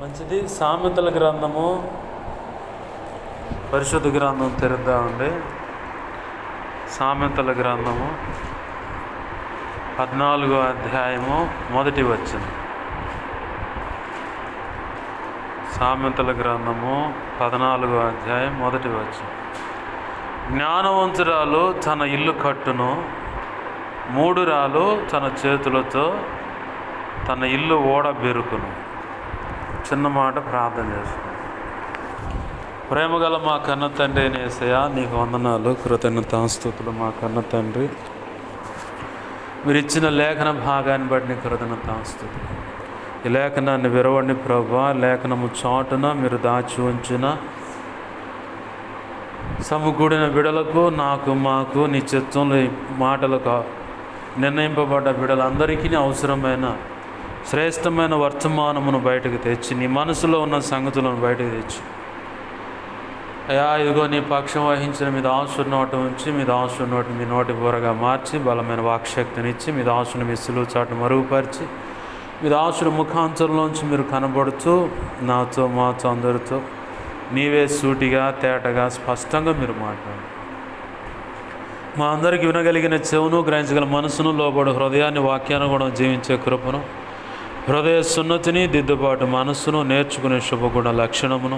మంచిది. సామెతల గ్రంథము, పరిశుద్ధ గ్రంథం తెరుద్దామండి. సామెతల గ్రంథము 14వ అధ్యాయము 1వ వచనం. సామెతల గ్రంథము 14వ అధ్యాయం 1వ వచనం. జ్ఞానవంతురాలు తన ఇల్లు కట్టును, మూఢురాలు తన చేతులతో తన ఇల్లు ఓడబెరుకును. చిన్న మాట ప్రార్థన చేస్తున్నాను. ప్రేమగల మా కన్న తండ్రి అయిన యేసయ్యా, నీకు వందనాలు, కృతజ్ఞతాస్తుతులు. మా కన్న తండ్రి, మీరు ఇచ్చిన లేఖన భాగాన్ని బట్టి నీకు కృతజ్ఞతాస్తుతులు. ఈ లేఖనాన్ని విరవండి ప్రభువా. లేఖనము చాటున మీరు దాచి ఉంచిన సమకూడిన బిడలకు, నాకు మాకు నీ చిత్తంలో మాటలకు నిర్ణయింపబడ్డ బిడలందరికీ అవసరమైన శ్రేష్టమైన వర్తమానమును బయటకు తెచ్చి, నీ మనసులో ఉన్న సంగతులను బయటకు తెచ్చి, అయ్యా ఇదిగో నీ పక్షం వహించిన మీ దాసుని నోటి ఉంచి, మీ దాసుని నోటి మీ నోటి బూరగా మార్చి, బలమైన వాక్శక్తినిచ్చి, మీ దాసుని మీ సులువు చాటు మరుగుపరిచి, మీ దాసుని ముఖాంతరంలోంచి మీరు కనబడుతూ నాతో మాతో అందరితో నీవే సూటిగా తేటగా స్పష్టంగా మీరు మాట్లాడు. మా అందరికీ వినగలిగిన చెవును, గ్రహించగల మనసును, లోబడు హృదయాన్ని, వాక్యాన్ని కూడా జీవించే కృపను, హృదయ సున్నతిని, దిద్దుబాటు మనస్సును, నేర్చుకునే శుభగుణ లక్షణమును,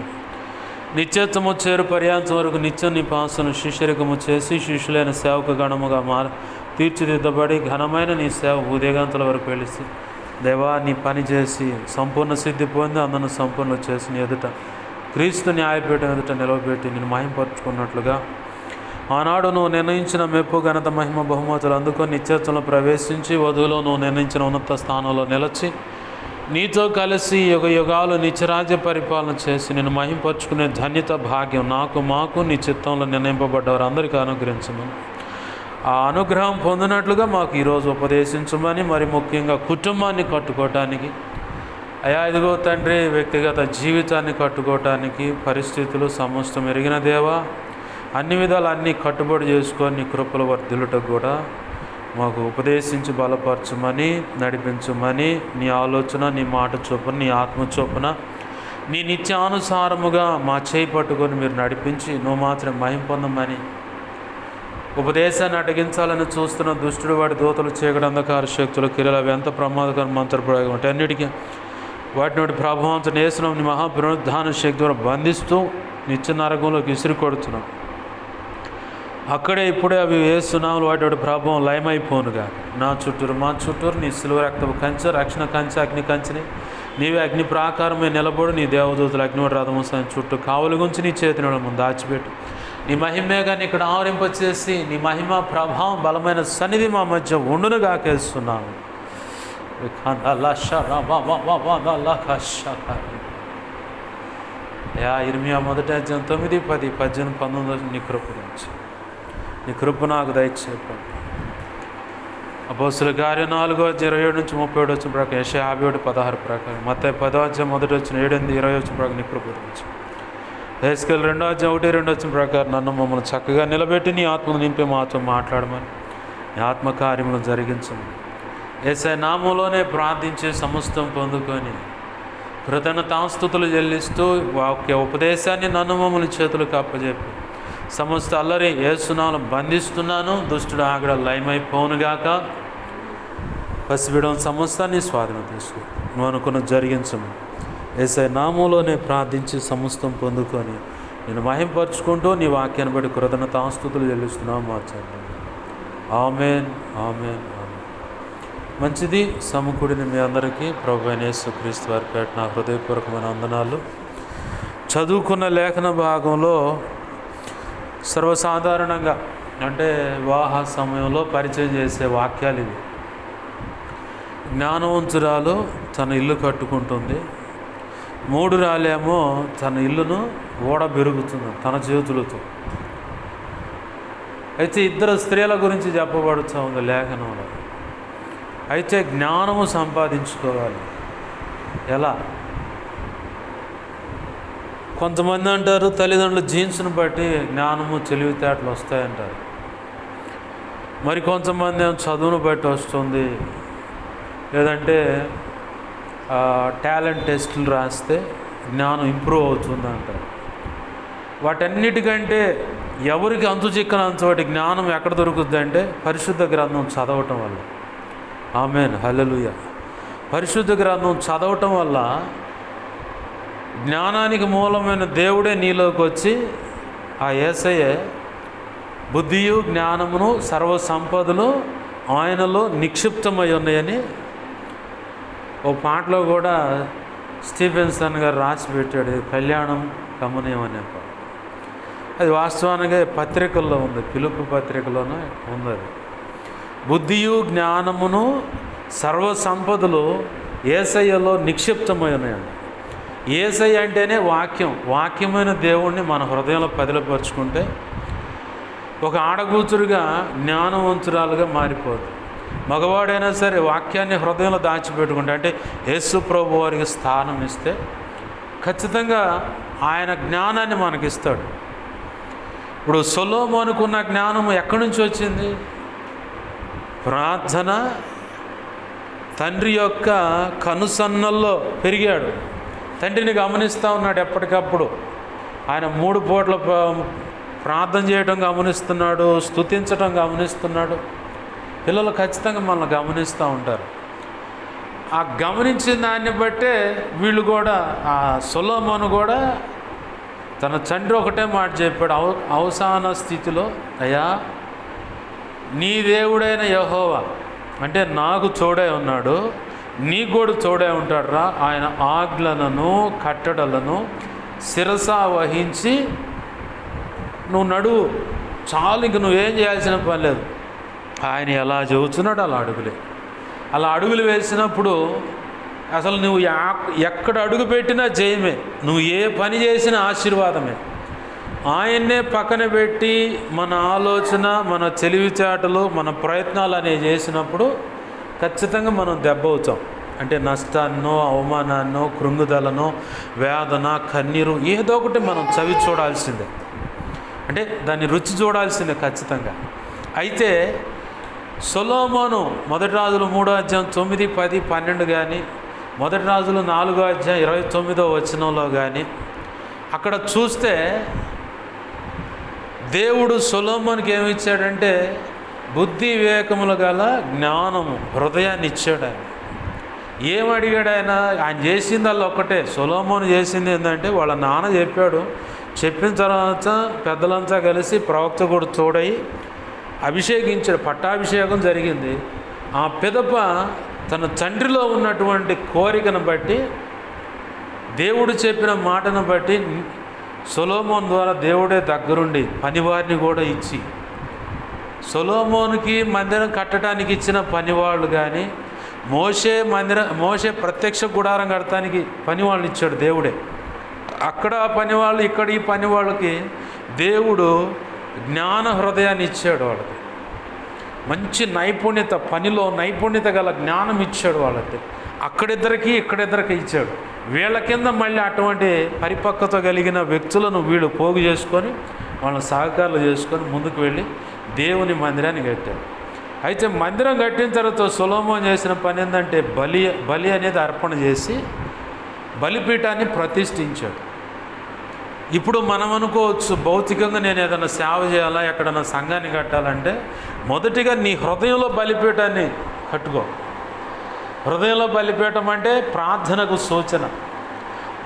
నిత్యత్వము చేరు పర్యాంతం వరకు నిత్య నిపాసను శిష్యరికము చేసి శిష్యులైన సేవక గణముగా తీర్చిదిద్దబడి ఘనమైన నీ సేవ ఉదయగంతల వరకు వెలిసి, దేవా నీ పని చేసి సంపూర్ణ సిద్ధి పొంది అందరిని సంపూర్ణ చేసి నీ ఎదుట క్రీస్తు న్యాయపీఠం ఎదుట నిలవబెట్టి నేను మహింపరుచుకున్నట్లుగా ఆనాడు నువ్వు నిర్ణయించిన మెప్పు, ఘనత, మహిమ, బహుమతులు అందుకొని నిత్యత్వంలో ప్రవేశించి, వధువులో నువ్వు నిర్ణయించిన ఉన్నత స్థానంలో నిలిచి, నీతో కలిసి యుగ యుగాలు నిత్యరాజ్య పరిపాలన చేసి నేను మహింపరుచుకునే ధన్యత, భాగ్యం నాకు మాకు నీ చిత్తంలో నిర్ణయింపబడ్డవారు అందరికీ అనుగ్రహించమని, ఆ అనుగ్రహం పొందినట్లుగా మాకు ఈరోజు ఉపదేశించమని, మరి ముఖ్యంగా కుటుంబాన్ని కట్టుకోవటానికి, అయా ఇదిగో తండ్రి వ్యక్తిగత జీవితాన్ని కట్టుకోవటానికి పరిస్థితులు సమస్తం ఎరిగిన దేవా, అన్ని విధాలు అన్నీ కట్టుబడి చేసుకొని నీ కృపల వర్ధిల్లుటకు కూడా మాకు ఉపదేశించి బలపరచమని, నడిపించమని, నీ ఆలోచన, నీ మాట చొప్పున, నీ ఆత్మ చొప్పున, నీ నిత్యానుసారముగా మా చేయి పట్టుకొని మీరు నడిపించి నువ్వు మాత్రం మహిమ పొందమని, ఉపదేశాన్ని అడ్డగించాలని చూస్తున్న దుష్టుడు, వాడి దూతలు, చీకటి, అంధకార శక్తులు, క్రియలు అవి ఎంత ప్రమాదకరం మంత్రప్రయోగం అంటే అన్నిటికీ వాటిని వాటి ప్రభావంతో నేస్తున్నాం. నీ మహాపునరుద్ధాన శక్తి ద్వారా బంధిస్తూ నిత్య నరకంలోకి విసిరి కొడుతున్నాం. అక్కడే ఇప్పుడే అవి వేస్తున్నాము. వాటి ప్రభావం లయమైపోనుగా. నా చుట్టూరు మా చుట్టూరు నీ సిలువ రక్తపు కంచె, రక్షణ కంచె, అగ్ని కంచెని నీవే అగ్ని ప్రాకారమే నిలబడు. నీ దేవదూతలు అగ్నివాడి రథము చుట్టూ కావలి గుంచి నీ చేతిని ముందు దాచిపెట్టు. నీ మహిమేగాన్ని ఇక్కడ ఆవరింపచేసి నీ మహిమ ప్రభావం బలమైన సన్నిధి మా మధ్య ఉండును గాకేస్తున్నాను. ఇర్మియా 1:9, 10, 18, 19 నీ కృప గురించి, నీ కృప నాకు దయచేపండి. అపోస్తుల కార్యం 4:27-37 వచ్చిన ప్రకారం, యెషయా 51:16 ప్రకారం, మత్తయి 10:1-7-8 ప్రకారం నీ కృప గురించి, హెస్కేల్ 2:1-2 వచ్చిన ప్రకారం నన్ను మమ్మల్ని చక్కగా నిలబెట్టి నీ ఆత్మను నింపి మాతో మాట్లాడమని, నీ ఆత్మకార్యములను జరిగించమని యేసయ్య నామములోనే ప్రార్థించే సమస్తం పొందుకొని కృతజ్ఞతాస్తుతులు చెల్లిస్తూ వాక్య ఉపదేశాన్ని నన్ను మమ్మల్ని చేతులకు అప్పజెప్పి సమస్త అల్లరి యేసునామములో బంధిస్తున్నాను. దుష్టుడు ఆగడ లయమైపోనుగాక. పసిబిడం సమస్తాన్ని స్వాధీనం తీసుకో. నువ్వు అనుకున్న జరిగించము. యేసయ్య నామములోనే ప్రార్థించి సమస్తం పొందుకొని నేను మహింపరుచుకుంటూ నీ వాక్యాన్ని బట్టి కృతజ్ఞతాస్తుతులు చెల్లిస్తున్నావు మార్చండి. ఆమేన్, ఆమేన్, ఆమేన్. మంచిది. సమకూడిన మీ అందరికీ ప్రభు అయిన యేసుక్రీస్తు వారి పేరిట నా హృదయపూర్వకమైన వందనాలు. చదువుకున్న లేఖన భాగంలో సర్వసాధారణంగా అంటే వివాహ సమయంలో పరిచయం చేసే వాక్యాలు ఇవి. జ్ఞానవంతురాలు తన ఇల్లు కట్టుకుంటుంది, మూఢురాలేమో తన ఇల్లును ఓడబెరుగుతుంది తన చేతులతో. అయితే ఇద్దరు స్త్రీల గురించి చెప్పబడుతూ ఉంది లేఖనంలో. అయితే జ్ఞానము సంపాదించుకోవాలి ఎలా? కొంతమంది అంటారు తల్లిదండ్రుల జీన్స్ను బట్టి జ్ఞానము, తెలివితేటలు వస్తాయంటారు. మరి కొంతమంది చదువును బట్టి వస్తుంది, లేదంటే టాలెంట్ టెస్టులు రాస్తే జ్ఞానం ఇంప్రూవ్ అవుతుంది అంటారు. వాటన్నిటికంటే ఎవరికి అంతు చిక్కనంతటి జ్ఞానం ఎక్కడ దొరుకుతుంది అంటే పరిశుద్ధ గ్రంథం చదవటం వల్ల. ఆమేన్, హల్లెలూయా. పరిశుద్ధ గ్రంథం చదవటం వల్ల జ్ఞానానికి మూలమైన దేవుడే నీలోకి వచ్చి ఆ యేసయ్యే బుద్ధియు జ్ఞానమును సర్వ సంపదలు ఆయనలో నిక్షిప్తమై ఉన్నాయని ఓ పాటలో కూడా స్టీఫెన్సన్ గారు రాసి పెట్టాడు, కళ్యాణం కమనీయం అనే పాట. అది వాస్తవానికి పత్రికల్లో ఉంది, పిలుపు పత్రికలోనే ఉంది. అది బుద్ధియు జ్ఞానమును సర్వ సంపదలు యేసయ్యలో నిక్షిప్తమై ఉన్నాయండి. యేసయ్య అంటేనే వాక్యమైన దేవుణ్ణి మన హృదయంలో పదిలపరుచుకుంటే ఒక ఆడగూతురుగా జ్ఞానవంతురాలుగా మారిపోదు. మగవాడైనా సరే వాక్యాన్ని హృదయంలో దాచిపెట్టుకుంటే, అంటే యేసు ప్రభు వారికి స్థానం ఇస్తే ఖచ్చితంగా ఆయన జ్ఞానాన్ని మనకిస్తాడు. ఇప్పుడు సొలొమోనుకున్న జ్ఞానం ఎక్కడి నుంచి వచ్చింది? ప్రార్థన, తండ్రి యొక్క కనుసన్నల్లో పెరిగాడు. తండ్రిని గమనిస్తూ ఉన్నాడు ఎప్పటికప్పుడు. ఆయన 3 పూట్ల ప్రార్థన చేయడం గమనిస్తున్నాడు, స్తుతించడం గమనిస్తున్నాడు. పిల్లలు ఖచ్చితంగా మనల్ని గమనిస్తూ ఉంటారు. ఆ గమనించిన దాన్ని బట్టే వీళ్ళు కూడా, ఆ సొలొమోను కూడా తన తండ్రి ఒకటే మాట చెప్పాడు అవసాన స్థితిలో, అయ్యా నీ దేవుడైన యెహోవా అంటే నాకు తోడై ఉన్నాడు, నీకు కూడా తోడై ఉంటాడు రా. ఆయన ఆజ్ఞలను కట్టడలను శిరస వహించి నువ్వు నడువు చాలు, ఇంక నువ్వేం చేయాల్సిన పని లేదు. ఆయన ఎలా చెబుతున్నాడు అలా అడుగులు వేసినప్పుడు అసలు నువ్వు ఎక్కడ అడుగు పెట్టినా జయమే, నువ్వు ఏ పని చేసినా ఆశీర్వాదమే. ఆయన్నే పక్కన పెట్టి మన ఆలోచన, మన తెలివితేటలు, మన ప్రయత్నాలు అనేవి చేసినప్పుడు ఖచ్చితంగా మనం దెబ్బ అవుతాం. అంటే నష్టాన్నో, అవమానాన్నో, కృంగుదలను, వేదన, కన్నీరు ఏదో ఒకటి మనం చవి చూడాల్సిందే. అంటే దాన్ని రుచి చూడాల్సిందే ఖచ్చితంగా. అయితే సొలొమోను 1 రాజులు 3వ అధ్యాయం 9, 10, 12 కానీ 1 రాజులు 4వ అధ్యాయం 29వ వచనంలో కానీ అక్కడ చూస్తే దేవుడు సొలొమోనుకి ఏమి ఇచ్చాడంటే బుద్ధి వివేకములు గల జ్ఞానము, హృదయాన్ని ఇచ్చాడు. ఆయన ఏమడిగాడు? ఆయన చేసిందల్లా ఒక్కటే. సొలొమోను చేసింది ఏంటంటే వాళ్ళ నాన్న చెప్పిన తర్వాత పెద్దలంతా కలిసి ప్రవక్త కూడా తోడై అభిషేకించాడు, పట్టాభిషేకం జరిగింది. ఆ పిదప తన తండ్రిలో ఉన్నటువంటి కోరికను బట్టి, దేవుడు చెప్పిన మాటను బట్టి సొలొమోను ద్వారా దేవుడే దగ్గరుండి పనివారిని కూడా ఇచ్చి, సొలొమోనుకి మందిరం కట్టడానికి ఇచ్చిన పనివాళ్ళు కానీ, మోషే ప్రత్యక్ష గుడారం కట్టడానికి పనివాళ్ళని ఇచ్చాడు దేవుడే. అక్కడ పనివాళ్ళు, ఇక్కడ ఈ పనివాళ్ళకి దేవుడు జ్ఞాన హృదయాన్ని ఇచ్చాడు. వాళ్ళకి మంచి నైపుణ్యత, పనిలో నైపుణ్యత గల జ్ఞానం ఇచ్చాడు వాళ్ళకి. ఇక్కడిద్దరికి ఇచ్చాడు. వీళ్ళ కింద మళ్ళీ అటువంటి పరిపక్వత కలిగిన వ్యక్తులను వీళ్ళు పోగు చేసుకొని వాళ్ళని సహకారాలు చేసుకొని ముందుకు వెళ్ళి దేవుని మందిరాన్ని కట్టారు. అయితే మందిరం కట్టిన తర్వాత సొలొమోను చేసిన పని ఏంటంటే బలి అనేది అర్పణ చేసి బలిపీఠాన్ని ప్రతిష్ఠించాడు. ఇప్పుడు మనం అనుకోవచ్చు, భౌతికంగా నేను ఏదైనా సేవ చేయాలా, ఎక్కడన్నా సంఘాన్ని కట్టాలంటే మొదటిగా నీ హృదయంలో బలిపీఠాన్ని కట్టుకో. హృదయంలో బలిపీఠం అంటే ప్రార్థనకు సూచన,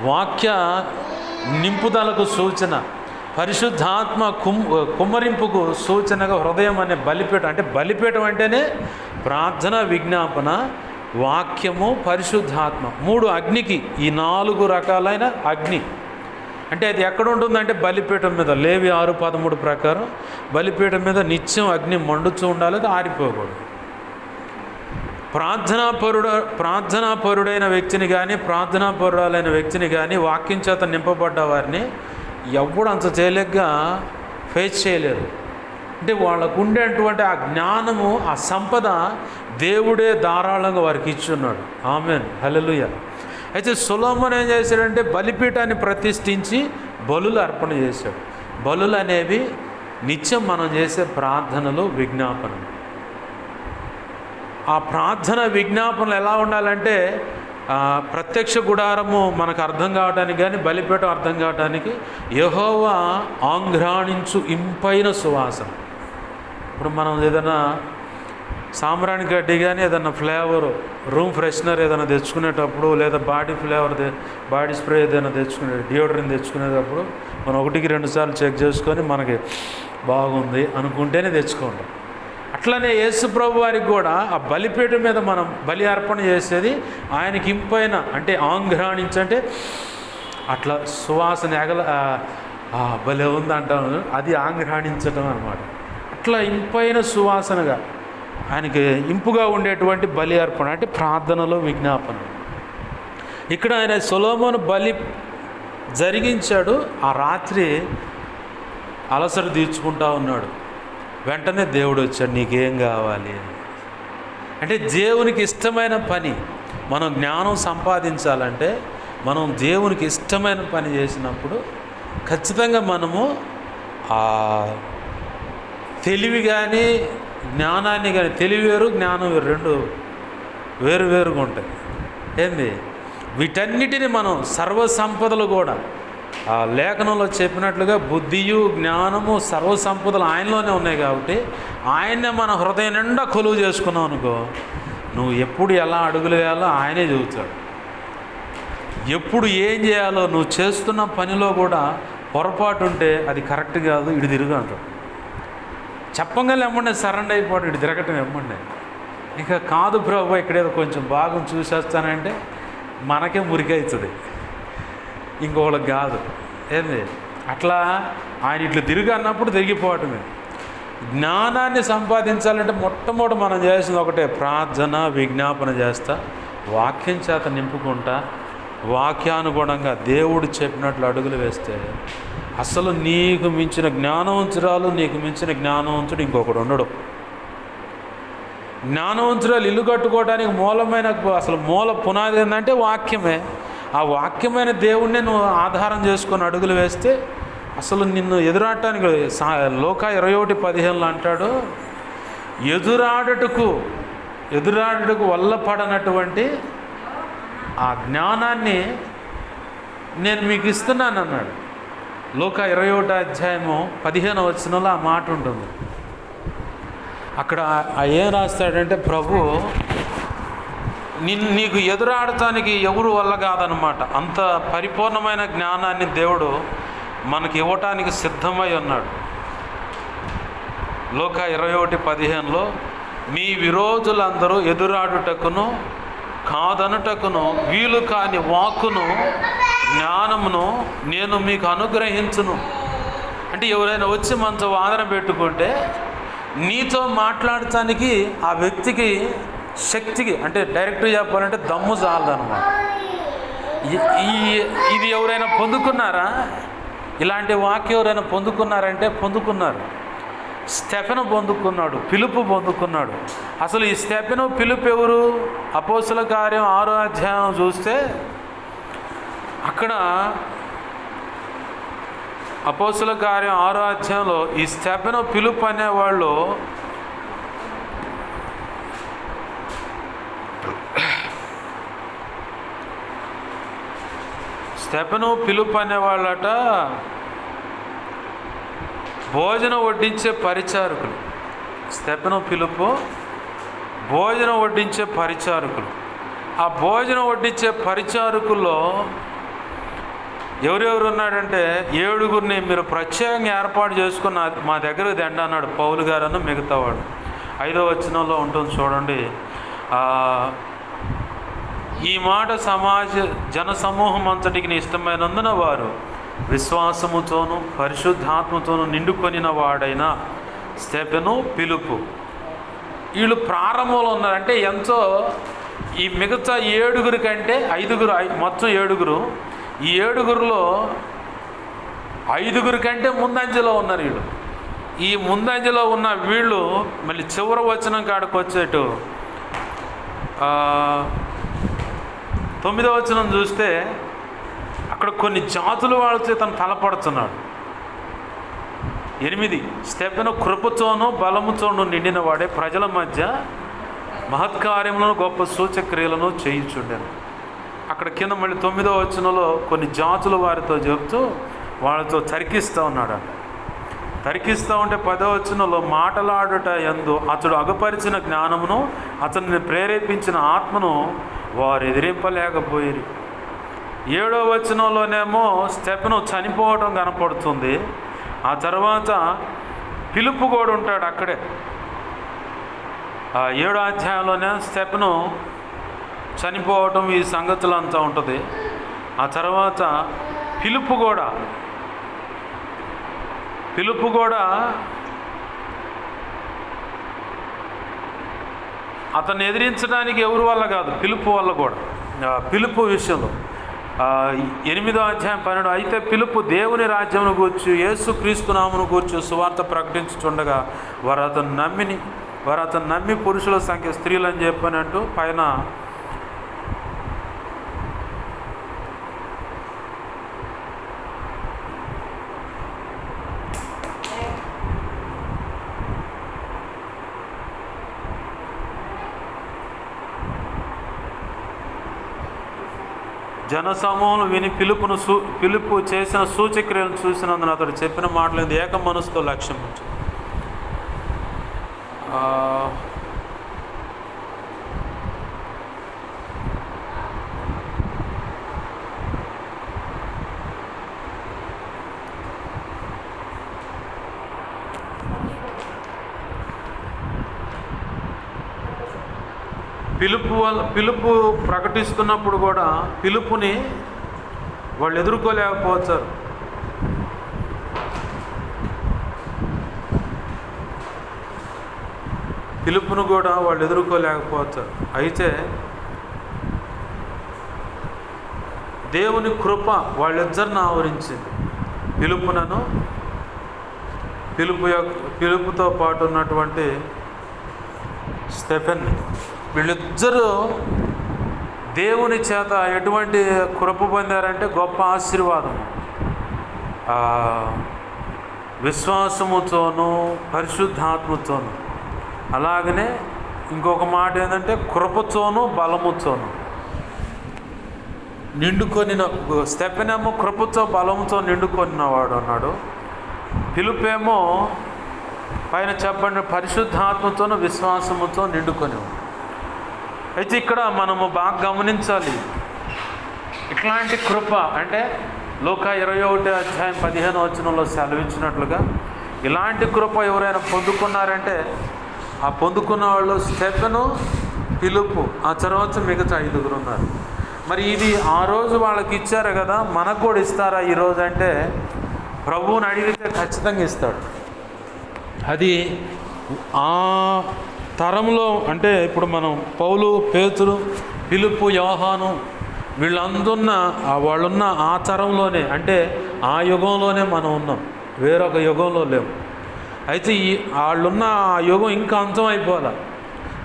వాక్య నింపుదలకు సూచన, పరిశుద్ధాత్మ కుమ్మరింపుకు సూచనగా హృదయం అనే బలిపీఠం. అంటే బలిపీఠం అంటేనే ప్రార్థన, విజ్ఞాపన, వాక్యము, పరిశుద్ధాత్మ, 3 అగ్నికి, ఈ 4 రకాలైన అగ్ని. అంటే అది ఎక్కడ ఉంటుందంటే బలిపీఠం మీద. లేవి 6:13 ప్రకారం బలిపీఠం మీద నిత్యం అగ్ని మండుతూ ఉండాలి, అది ఆరిపోకూడదు. ప్రార్థనాపరుడైన వ్యక్తిని కానీ, ప్రార్థనాపరురాలైన వ్యక్తిని కానీ, వాక్యం చేత నింపబడ్డ వారిని ఎవడు అంత తేలిగ్గా ఫేస్ చేయలేరు. అంటే వాళ్ళకు ఉండేటువంటి ఆ జ్ఞానము, ఆ సంపద దేవుడే ధారాళంగా వారికి ఇచ్చున్నాడు. ఆమేన్, హల్లెలూయా. అయితే సొలొమోను ఏం చేశాడంటే బలిపీఠాన్ని ప్రతిష్ఠించి బలులు అర్పణ చేశాడు. బలులు అనేవి నిత్యం మనం చేసే ప్రార్థనలు, విజ్ఞాపనలు. ఆ ప్రార్థన, విజ్ఞాపనలు ఎలా ఉండాలంటే ప్రత్యక్ష గుడారము మనకు అర్థం కావడానికి కానీ బలిపీఠం అర్థం కావడానికి యెహోవా ఆంఘ్రాణించు ఇంపైన సువాసన. ఇప్పుడు మనం ఏదైనా సాంబ్రాణి గడ్డి కానీ ఏదైనా ఫ్లేవర్ రూమ్ ఫ్రెషనర్ ఏదైనా తెచ్చుకునేటప్పుడు, లేదా బాడీ స్ప్రే ఏదైనా డియోడ్రెంట్ తెచ్చుకునేటప్పుడు మనం 1-2 సార్లు చెక్ చేసుకొని మనకి బాగుంది అనుకుంటేనే తెచ్చుకుంటాం. అట్లనే యేసు ప్రభు వారికి కూడా ఆ బలిపీఠం మీద మనం బలి అర్పణ చేసేది ఆయనకి ఇంపైన, అంటే ఆంఘ్రాణించంటే అట్లా సువాసన భలే ఉంది అంటాను, అది ఆంఘ్రాణించటం అన్నమాట. అట్లా ఇంపైన సువాసనగా ఆయనకి ఇంపుగా ఉండేటువంటి బలి అర్పణ అంటే ప్రార్థనలో విజ్ఞాపన. ఇక్కడ ఆయన సొలొమోను బలి జరిగించాడు. ఆ రాత్రి అలసట తీర్చుకుంటా ఉన్నాడు. వెంటనే దేవుడు వచ్చాడు, నీకేం కావాలి అని. అంటే దేవునికి ఇష్టమైన పని, మనం జ్ఞానం సంపాదించాలంటే మనం దేవునికి ఇష్టమైన పని చేసినప్పుడు ఖచ్చితంగా మనము తెలివి కానీ జ్ఞానాన్ని కానీ, తెలివి వేరు జ్ఞానం వేరు, రెండు వేరుగా ఉంటాయి. ఏంది వీటన్నిటిని మనం సర్వసంపదలు కూడా ఆ లేఖనంలో చెప్పినట్లుగా బుద్ధియు జ్ఞానము సర్వసంపదలు ఆయనలోనే ఉన్నాయి. కాబట్టి ఆయన్నే మన హృదయం నిండా కొలువు చేసుకున్నావు అనుకో, నువ్వు ఎప్పుడు ఎలా అడుగులు వేయాలో ఆయనే చెబుతాడు. ఎప్పుడు ఏం చేయాలో నువ్వు చేస్తున్న పనిలో కూడా పొరపాటు ఉంటే అది కరెక్ట్ కాదు, ఇటు తిరుగు అంటాడు. చెప్పంగానే ఎమ్మండే సరెండర్ అయిపోవడం, ఇటు తిరగటం ఎమ్మండే. ఇక కాదు ప్రభు ఇక్కడేదో కొంచెం భాగం చూసేస్తానంటే మనకే మురికవుతుంది, ఇంకొకళ్ళకి కాదు. ఏంది అట్లా ఆయన ఇట్లా తిరిగి అన్నప్పుడు తిరిగిపోవటమే. జ్ఞానాన్ని సంపాదించాలంటే మొట్టమొదటి మనం చేసింది ఒకటే, ప్రార్థన విజ్ఞాపన చేస్తా, వాక్యం చేత నింపుకుంటా, వాక్యానుగుణంగా దేవుడు చెప్పినట్లు అడుగులు వేస్తే అసలు నీకు మించిన జ్ఞానవంతురాలు, నీకు మించిన జ్ఞానవంతుడు ఇంకొకడు ఉండడు. జ్ఞానవంతురాలు ఇల్లు కట్టుకోవడానికి మూలమైన అసలు మూల పునాది ఏంటంటే వాక్యమే. ఆ వాక్యమైన దేవుణ్ణే నువ్వు ఆధారం చేసుకొని అడుగులు వేస్తే అసలు నిన్ను ఎదురాడటానికి లోకా 21:15 అంటాడు, ఎదురాడుటకు వల్లపడనటువంటి ఆ జ్ఞానాన్ని నేను మీకు ఇస్తున్నాను అన్నాడు. లోకా 21:15 ఆ మాట ఉంటుంది. అక్కడ ఏం రాస్తాడంటే, ప్రభు నీకు ఎదురాడటానికి ఎవరు వల్ల కాదనమాట. అంత పరిపూర్ణమైన జ్ఞానాన్ని దేవుడు మనకి ఇవ్వటానికి సిద్ధమై ఉన్నాడు. లోకా 21:15 మీ విరోధులందరూ ఎదురాడుటకును కాదనుటకును వీలు కాని వాక్కును జ్ఞానమును నేను మీకు అనుగ్రహించును. అంటే ఎవరైనా వచ్చి మనతో వాదన పెట్టుకుంటే నీతో మాట్లాడటానికి ఆ వ్యక్తికి శక్తికి, అంటే డైరెక్ట్గా చెప్పాలంటే దమ్ము చాలదన్నమాట. ఇది ఎవరైనా పొందుకున్నారా? ఇలాంటి వాక్యం ఎవరైనా పొందుకున్నారంటే పొందుకున్నారు. స్టెఫెను పొందుకున్నాడు, ఫిలిప్పు పొందుకున్నాడు. అసలు ఈ స్టెఫెను ఫిలిప్పు ఎవరు? అపోస్తల కార్యం 6వ అధ్యాయం చూస్తే అక్కడ అపోస్తల కార్యం 6వ అధ్యాయంలో ఈ స్టెఫెను ఫిలిప్పు అనేవాళ్ళు అనేవాళ్ళట భోజనం వడ్డించే పరిచారకులు. స్టెఫెను ఫిలిప్పు భోజనం వడ్డించే పరిచారకులు. ఆ భోజనం వడ్డించే పరిచారకుల్లో ఎవరెవరు ఉన్నాడంటే 7గురిని మీరు ప్రత్యేకంగా ఏర్పాటు చేసుకున్న మా దగ్గర దండ అన్నాడు పౌలు గారను మిగతావాడు. 5వ వచనంలో ఉంటుంది చూడండి. ఈ మాట జనసమూహం అంతటికి ఇష్టమైనందున వారు విశ్వాసముతోనూ పరిశుద్ధాత్మతోనూ నిండుకొనిన వాడైన స్టెఫెను ఫిలిప్పు వీళ్ళు ప్రారంభంలో ఉన్నారంటే ఎంతో ఈ మిగతా 7గురి కంటే 5గురు, మొత్తం 7గురు, ఈ 7గురులో 5గురి కంటే ముందంజలో ఉన్నారు వీళ్ళు. ఈ ముందంజలో ఉన్న వీళ్ళు మళ్ళీ చివరి వచనం కాడికి వచ్చేటు 9వ వచనం చూస్తే అక్కడ కొన్ని జాతుల వాళ్ళతో తను తలపడుతున్నాడు. 8 స్టెఫెను కృపతోనూ బలముతోనూ నిండిన వాడే ప్రజల మధ్య మహత్కార్యములను గొప్ప సూచక్రియలను చేయించుండెను. అక్కడ కింద మళ్ళీ 9వ వచనంలో కొన్ని జాతుల వారితో చెబుతూ వాళ్ళతో తర్కిస్తూ ఉన్నాడు. తర్కిస్తూ ఉంటే 10వ వచనంలో మాటలాడుట యందు అతడు అగపరిచిన జ్ఞానమును అతన్ని ప్రేరేపించిన ఆత్మను వారు ఎదిరింపలేకపోయిరి. 7వ వచనంలోనేమో స్టెఫెను చనిపోవడం కనపడుతుంది. ఆ తర్వాత పిలుపు కూడా ఉంటాడు అక్కడే. 7వ అధ్యాయంలోనే స్టెఫెను చనిపోవటం ఈ సంగతులు అంతా ఉంటుంది. ఆ తర్వాత పిలుపు కూడా అతన్ని ఎదిరించడానికి ఎవరి వల్ల కాదు, పిలుపు వల్ల కూడా. పిలుపు విషయంలో 8వ అధ్యాయం 12, అయితే పిలుపు దేవుని రాజ్యమును గూర్చి యేసుక్రీస్తు నామమును గూర్చి సువార్త ప్రకటించుచుండగా వారు అతను నమ్మి పురుషుల సంఖ్య స్త్రీలని చెప్పినట్టు పైన జనసమూహం విని పిలుపు చేసిన సూచక్రియలను చూసినందున అతడు చెప్పిన మాటలు ఏక మనసుతో లక్ష్యం ఉంచు. పిలుపు ప్రకటిస్తున్నప్పుడు కూడా పిలుపుని వాళ్ళు ఎదుర్కోలేకపోతారు. పిలుపును కూడా వాళ్ళు ఎదుర్కోలేకపోతారు. అయితే దేవుని కృప వాళ్ళిద్దరిని ఆవరించింది. పిలుపుతో పాటు ఉన్నటువంటి స్టెఫెన్, వీళ్ళిద్దరూ దేవుని చేత ఎటువంటి కృప పొందారంటే గొప్ప ఆశీర్వాదం. విశ్వాసముతోనూ పరిశుద్ధాత్మతోనూ, అలాగనే ఇంకొక మాట ఏంటంటే కృపతోనూ బలముతోనూ నిండుకొనిన. స్టెఫెనేమో కృపతో బలముతో నిండుకొనినవాడు అన్నాడు. పిలుపేమో పైన చెప్పండి పరిశుద్ధాత్మతోనూ విశ్వాసముతో నిండుకొనివాడు. అయితే ఇక్కడ మనము బాగా గమనించాలి, ఇట్లాంటి కృప అంటే లూకా 21వ అధ్యాయం 15వ వచనంలో సెలవిచ్చినట్లుగా ఇలాంటి కృప ఎవరైనా పొందుకున్నారంటే ఆ పొందుకున్న వాళ్ళు స్టెఫెను, పిలుపు, ఆ తర్వాత మిగతా 5గురు ఉన్నారు. మరి ఇది ఆ రోజు వాళ్ళకి ఇచ్చారు కదా, మనకు కూడా ఇస్తారా ఈరోజు అంటే ప్రభువుని అడిగితే ఖచ్చితంగా ఇస్తాడు. అది ఆ తరంలో అంటే ఇప్పుడు మనం పౌలు, పేతురు, పిలుపు, యోహాను వాళ్ళున్న ఆ తరంలోనే, అంటే ఆ యుగంలోనే మనం ఉన్నాం, వేరొక యుగంలో లేవు. అయితే వాళ్ళున్న ఆ యుగం ఇంకా అంతం అయిపోవాలి.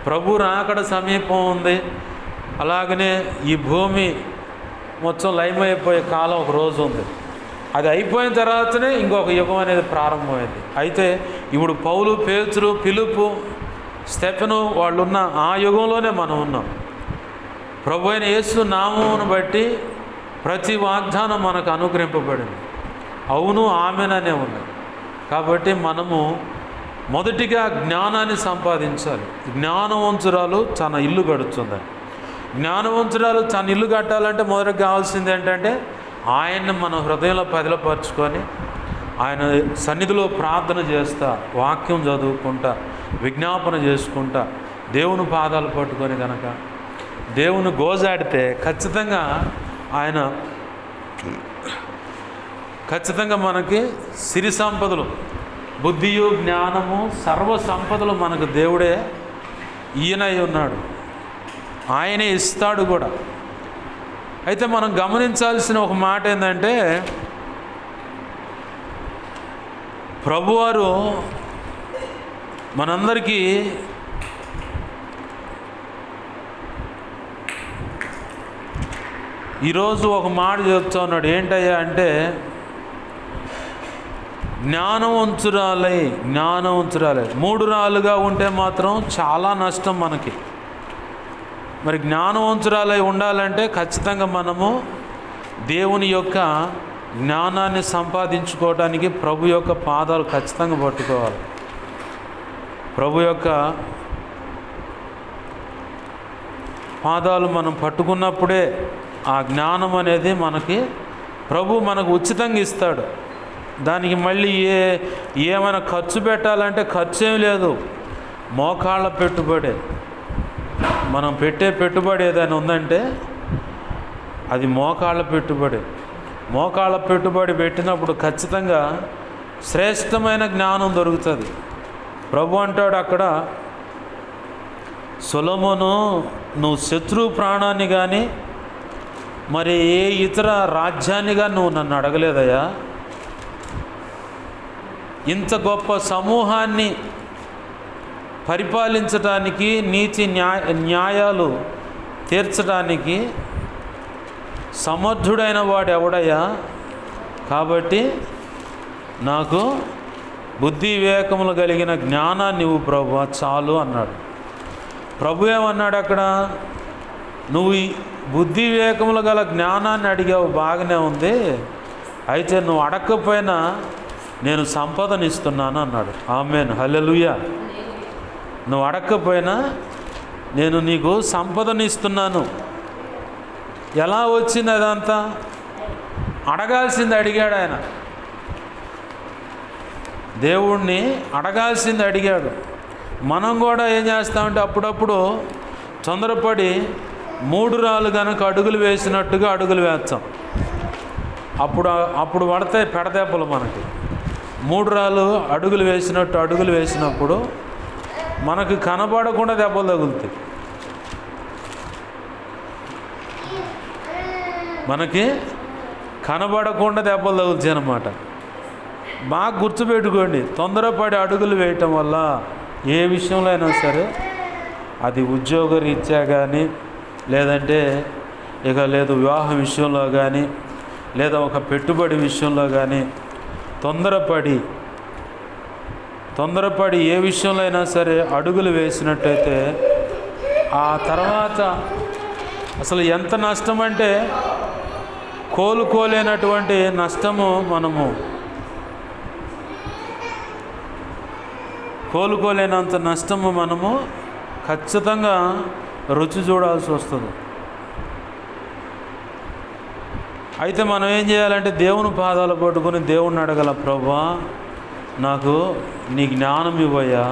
ప్రభు రాకడ సమీపం ఉంది. అలాగనే ఈ భూమి మొత్తం లయమైపోయే కాలం ఒక రోజు ఉంది. అది అయిపోయిన తర్వాతనే ఇంకొక యుగం అనేది ప్రారంభమైంది. అయితే ఇప్పుడు పౌలు, పేతురు, పిలుపు, స్టెఫెను వాళ్ళున్న ఆ యుగంలోనే మనం ఉన్నాం. ప్రభు అయిన యేసు నామమును బట్టి ప్రతి వాగ్దానం మనకు అనుగ్రహింపబడింది. అవును, ఆమెననే ఉంది. కాబట్టి మనము మొదటిగా జ్ఞానాన్ని సంపాదించాలి. జ్ఞానవంతురాలు తన ఇల్లు కడుతుంది. జ్ఞానవంతురాలు తన ఇల్లు కట్టాలంటే మొదటిగా కావాల్సింది ఏంటంటే ఆయన్ని మన హృదయంలో పదిలపరుచుకొని ఆయన సన్నిధిలో ప్రార్థన చేస్తా, వాక్యం చదువుకుంటా, విజ్ఞాపన చేసుకుంటా, దేవుని పాదాలు పట్టుకొని కనుక దేవుని గోజాడితే ఖచ్చితంగా మనకి సిరి సంపదలు, బుద్ధియు జ్ఞానము, సర్వ సంపదలు మనకు దేవుడే ఈయనై ఉన్నాడు. ఆయనే ఇస్తాడు కూడా. అయితే మనం గమనించాల్సిన ఒక మాట ఏంటంటే ప్రభువారు మనందరికీ ఈరోజు ఒక మాట చెప్తా ఉన్నాడు. ఏంటయ్యా అంటే జ్ఞానవంతురాలై 3 రాలుగా ఉంటే మాత్రం చాలా నష్టం మనకి. మరి జ్ఞానవంతురాలై ఉండాలంటే ఖచ్చితంగా మనము దేవుని యొక్క జ్ఞానాన్ని సంపాదించుకోవడానికి ప్రభు యొక్క పాదాలు ఖచ్చితంగా పట్టుకోవాలి. ప్రభు యొక్క పాదాలు మనం పట్టుకున్నప్పుడే ఆ జ్ఞానం అనేది ప్రభు మనకు ఉచితంగా ఇస్తాడు. దానికి మళ్ళీ ఏమైనా ఖర్చు పెట్టాలంటే ఖర్చు ఏమి లేదు. మోకాళ్ళ పెట్టుబడి, మనం పెట్టే పెట్టుబడి ఏదైనా ఉందంటే అది మోకాళ్ళ పెట్టుబడి. మోకాళ్ళ పెట్టుబడి పెట్టినప్పుడు ఖచ్చితంగా శ్రేష్టమైన జ్ఞానం దొరుకుతుంది. ప్రభు అంటాడు అక్కడ, సొలొమోను, నువ్వు శత్రువు ప్రాణాన్ని కానీ మరి ఏ ఇతర రాజ్యాన్ని కానీ నువ్వు నన్ను అడగలేదయ్యా. ఇంత గొప్ప సమూహాన్ని పరిపాలించడానికి, నీతి న్యాయాలు తీర్చడానికి సమర్థుడైన వాడు ఎవడయ్యా? కాబట్టి నాకు బుద్ధి వివేకములు కలిగిన జ్ఞానాన్ని ఇవ్వు ప్రభువా, చాలు అన్నాడు. ప్రభు ఏమన్నాడు అక్కడ, నువ్వు బుద్ధి వివేకములు గల జ్ఞానాన్ని అడిగావు, బాగానే ఉంది, అయితే నువ్వు అడగకపోయినా నేను సంపదనిస్తున్నాను అన్నాడు. ఆమేన్, హల్లెలూయా. నువ్వు అడగకపోయినా నేను నీకు సంపదనిస్తున్నాను. ఎలా వచ్చింది అదంతా? అడగాల్సింది అడిగాడు ఆయన. దేవుణ్ణి అడగాల్సింది అడిగాడు. మనం కూడా ఏం చేస్తామంటే అప్పుడప్పుడు తొందరపడి 3 రాళ్ళు కనుక అడుగులు వేసినట్టుగా అడుగులు వేస్తాం. అప్పుడు పడతాయి పెడదెబ్బలు మనకి. 3 రాళ్ళు అడుగులు వేసినట్టు అడుగులు వేసినప్పుడు మనకు కనబడకుండా దెబ్బలు తగులుతాయి. మనకి కనబడకుండా దెబ్బలు తగులుతాయి అన్నమాట. బాగా గుర్తుపెట్టుకోండి, తొందరపడి అడుగులు వేయటం వల్ల ఏ విషయంలో అయినా సరే, అది ఉద్యోగరీత్యా కానీ, లేదంటే లేదు వివాహం విషయంలో కానీ, లేదా ఒక పెట్టుబడి విషయంలో కానీ తొందరపడి ఏ విషయంలో అయినా సరే అడుగులు వేసినట్టయితే ఆ తర్వాత అసలు ఎంత నష్టం అంటే కోలుకోలేనటువంటి నష్టము, కోలుకోలేనంత నష్టము మనము ఖచ్చితంగా రుచి చూడాల్సి వస్తుంది. అయితే మనం ఏం చేయాలంటే దేవుని పాదాలు పట్టుకుని దేవుణ్ణి అడగల, ప్రభువా నాకు నీ జ్ఞానం ఇవ్వయ్యా.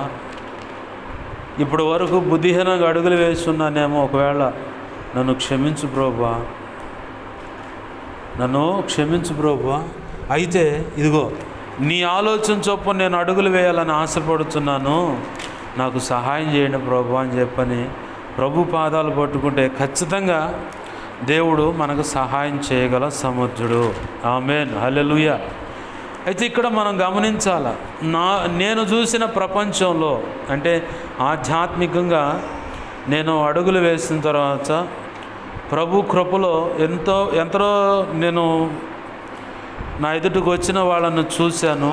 ఇప్పటి వరకు బుద్ధిహీనంగా అడుగులు వేస్తున్నానేమో, ఒకవేళ నన్ను క్షమించు ప్రభువా, నన్ను క్షమించు ప్రభువా. అయితే ఇదిగో నీ ఆలోచన చొప్పున నేను అడుగులు వేయాలని ఆశపడుతున్నాను, నాకు సహాయం చేయండి ప్రభువా అని చెప్పని ప్రభు పాదాలు పట్టుకుంటే ఖచ్చితంగా దేవుడు మనకు సహాయం చేయగల సమర్థుడు. ఆమేన్, హల్లెలూయా. అయితే ఇక్కడ మనం గమనించాల, నేను చూసిన ప్రపంచంలో అంటే ఆధ్యాత్మికంగా నేను అడుగులు వేసిన తర్వాత ప్రభు కృపలో ఎంతో నేను నా ఎదుటికి వచ్చిన వాళ్ళను చూశాను.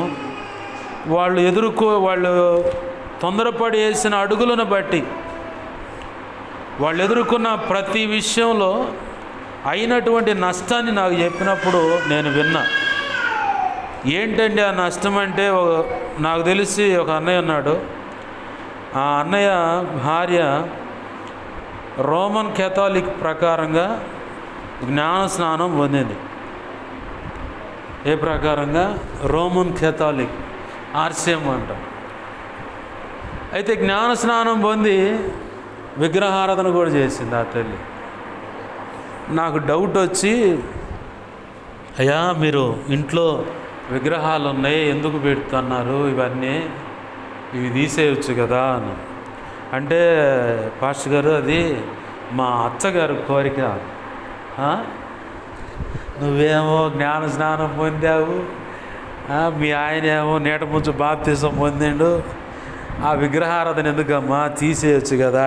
వాళ్ళు తొందరపడి వేసిన అడుగులను బట్టి వాళ్ళు ఎదుర్కొన్న ప్రతి విషయంలో అయినటువంటి నష్టాన్ని నాకు చెప్పినప్పుడు నేను విన్నా. ఏంటండి ఆ నష్టం అంటే, నాకు తెలిసి ఒక అన్నయ్య ఉన్నాడు. ఆ అన్నయ్య భార్య రోమన్ కేథాలిక్ ప్రకారంగా జ్ఞాన స్నానం పొందింది. ఏ ప్రకారంగా? రోమన్ కేథాలిక్, ఆర్సిఎం అంట. అయితే జ్ఞాన స్నానం పొంది విగ్రహారాధన కూడా చేసింది ఆ తల్లి. నాకు డౌట్ వచ్చి, అయ్యా మీరు ఇంట్లో విగ్రహాలు ఉన్నాయి, ఎందుకు పెడుతున్నారు ఇవన్నీ, ఇవి తీసేయచ్చు కదా అని అంటే, పాస్టర్ గారు అది మా అత్తగారు కోరిక. నువ్వేమో జ్ఞాన స్నానం పొందావు, మీ ఆయన ఏమో నీట ముంచు బాప్తిసం పొందిండు, ఆ విగ్రహారాధన ఎందుకమ్మా, తీసేయచ్చు కదా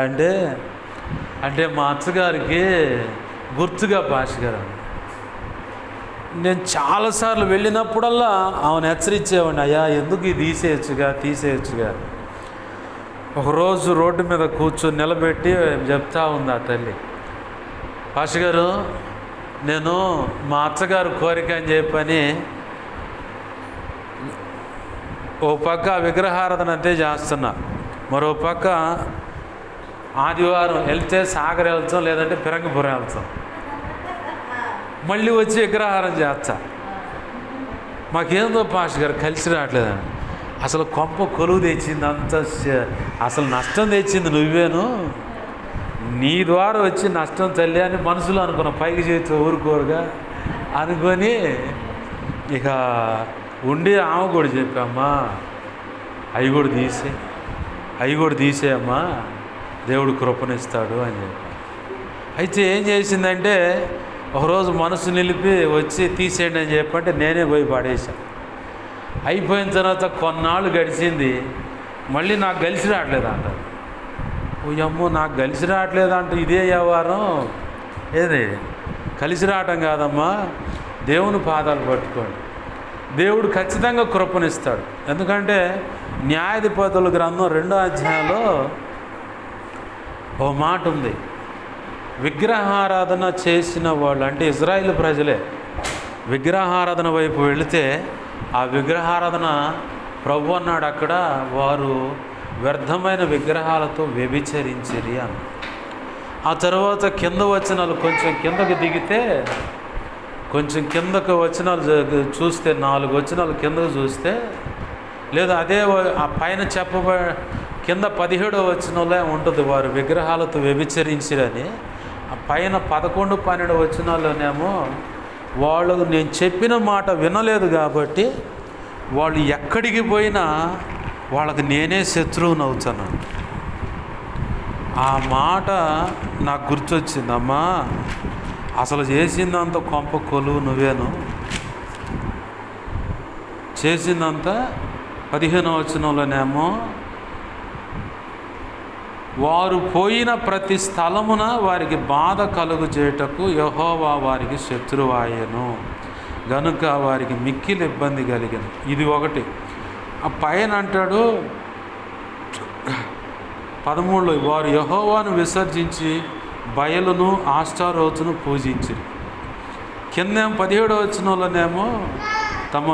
అంటే మా అత్తగారికి గుర్తుగా పాస్టర్ గారు. నేను చాలాసార్లు వెళ్ళినప్పుడల్లా ఆమెను హెచ్చరించేవాడిని, అయ్యా ఎందుకు ఇది తీసేయచ్చుగా. ఒకరోజు రోడ్డు మీద కూర్చొని నిలబెట్టి చెప్తా ఉంది ఆ తల్లి, పాస్టర్ గారు నేను మా అత్తగారు కోరిక అని చెప్పని ఓ పక్క విగ్రహారాధన అంతే చేస్తున్నా, మరో పక్క ఆదివారం వెళ్తే సాగర్ వెళ్తాం, లేదంటే పిరంగపురం వెళ్తాం, మళ్ళీ వచ్చి విగ్రహారం చేస్తా. మాకేందో పాస్టర్ గారు కలిసి రావట్లేదని. అసలు కొంప కొలువు తెచ్చింది, అంత అసలు నష్టం తెచ్చింది నువ్వేను, నీ ద్వారా వచ్చి నష్టం తల్లి అని మనసులో అనుకున్న, పైకి చేసి ఊరుకోరుగా అనుకొని ఇక ఉండి ఆమె కూడా చెప్పామ్మా అవి కూడా తీసేయమ్మా దేవుడు కృపణిస్తాడు అని చెప్పి. అయితే ఏం చేసిందంటే ఒకరోజు మనసు నిలిపి వచ్చి తీసేయండి అని చెప్పంటే నేనే పోయి పడేశాను. అయిపోయిన తర్వాత కొన్నాళ్ళు గడిచింది, మళ్ళీ నాకు కలిసి రావట్లేదు అంటారు. ఓ అమ్మో నాకు కలిసి రావట్లేదు అంటూ ఇదే వ్యవహారం, ఏది కలిసి రావటం కాదమ్మా, దేవుని పాదాలు పట్టుకోండి, దేవుడు ఖచ్చితంగా కృపణిస్తాడు. ఎందుకంటే న్యాయాధిపతుల గ్రంథం 2వ అధ్యాయంలో ఓ మాట ఉంది, విగ్రహారాధన చేసిన వాళ్ళు అంటే ఇజ్రాయిల్ ప్రజలే విగ్రహారాధన వైపు వెళితే ఆ విగ్రహారాధన ప్రభు అన్నాడు అక్కడ, వారు వ్యర్థమైన విగ్రహాలతో వ్యభిచరించిరి అని. ఆ తర్వాత కింద వచనాలు కొంచెం కిందకు దిగితే, కొంచెం కిందకు వచనాలు చూస్తే 4 వచనాలు కిందకు చూస్తే, లేదా అదే ఆ పైన కింద 17వ వచనంలో ఉంటుంది వారు విగ్రహాలతో వ్యభిచరించిరని. ఆ పైన 11, 12 వచనాల్లోనేమో వాళ్ళు నేను చెప్పిన మాట వినలేదు కాబట్టి వాళ్ళు ఎక్కడికి పోయినా వాళ్ళకి నేనే శత్రువుని అవుతాను. ఆ మాట నాకు గుర్తొచ్చిందమ్మా, అసలు చేసిందంత కొంప కొలువు నువ్వేను, చేసిందంతా 15వ వచనంలోనేమో వారు పోయిన ప్రతి స్థలమున వారికి బాధ కలుగు చేయుటకు యెహోవా వారికి శత్రువాయెను గనుక వారికి మిక్కిలి ఇబ్బంది కలిగింది. ఇది ఒకటి. ఆ పైన అంటాడు 13లో వారు యెహోవాను విసర్జించి బయలును ఆష్టారోతును పూజించి. కిందేమో 17వ వచనంలోనేమో తమ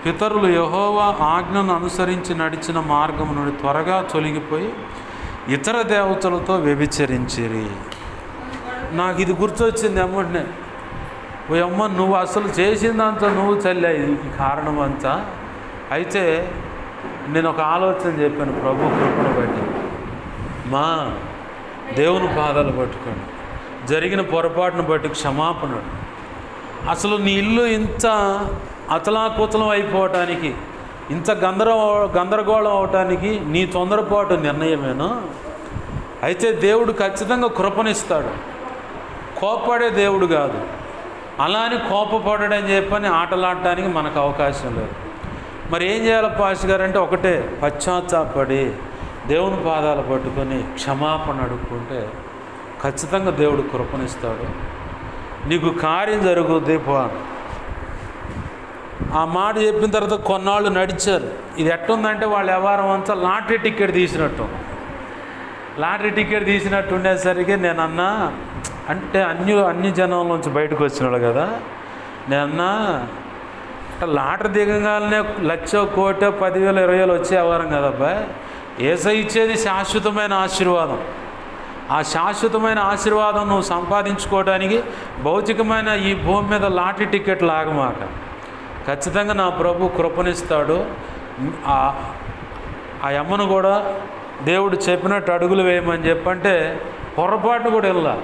పితరులు యెహోవా ఆజ్ఞను అనుసరించి నడిచిన మార్గం నుండి త్వరగా తొలగిపోయి ఇతర దేవతలతో వ్యభిచరించిరి. నాకు ఇది గుర్తొచ్చింది అమ్మనే, ఓ అమ్మ నువ్వు అసలు చేసిందంతా నువ్వు తల్లి ఈ కారణం అంతా. అయితే నేను ఒక ఆలోచన చెప్పాను, ప్రభు కృపను బట్టి మా దేవుని పాదాలు పట్టుకోండి, జరిగిన పొరపాటును బట్టి క్షమాపణ. అసలు నీ ఇల్లు ఇంత అతలాకుతలం అయిపోవటానికి, ఇంత గందరగోళం అవటానికి నీ తొందరపాటు నిర్ణయమేనా? అయితే దేవుడు ఖచ్చితంగా కృపణిస్తాడు, కోప్పడే దేవుడు కాదు. అలా అని కోపపడని చెప్పని ఆటలాడటానికి మనకు అవకాశం లేదు. మరి ఏం చేయాలి పాస్టర్ గారు అంటే ఒకటే, పశ్చాత్తాపడి దేవుని పాదాలు పట్టుకొని క్షమాపణ అడుక్కుంటే ఖచ్చితంగా దేవుడు కృపణిస్తాడు, నీకు కార్యం జరుగుద్ది పో. ఆ మాట చెప్పిన తర్వాత కొన్నాళ్ళు నడిచారు. ఇది ఎట్టుందంటే వాళ్ళ వ్యవహారం అంతా లాటరీ టికెట్ తీసినట్టు ఉండేసరికి నేనన్నా, అంటే అన్ని జనం నుంచి బయటకు వచ్చినాడు కదా, నేనన్నా లాటరీ దిగగానే 1,00,000, 1,00,00,000, 10,000, 20,000 వచ్చే వ్యవహారం కదబ్బా. యేసయ్య ఇచ్చేది శాశ్వతమైన ఆశీర్వాదం. ఆ శాశ్వతమైన ఆశీర్వాదం నువ్వు సంపాదించుకోవడానికి భౌతికమైన ఈ భూమి మీద లాటరీ టికెట్ లాగమాక. ఖచ్చితంగా నా ప్రభు కృపణిస్తాడు. ఆ అమ్మను కూడా దేవుడు చెప్పినట్టు అడుగులు వేయమని చెప్పంటే పొరపాటు కూడా వెళ్ళా.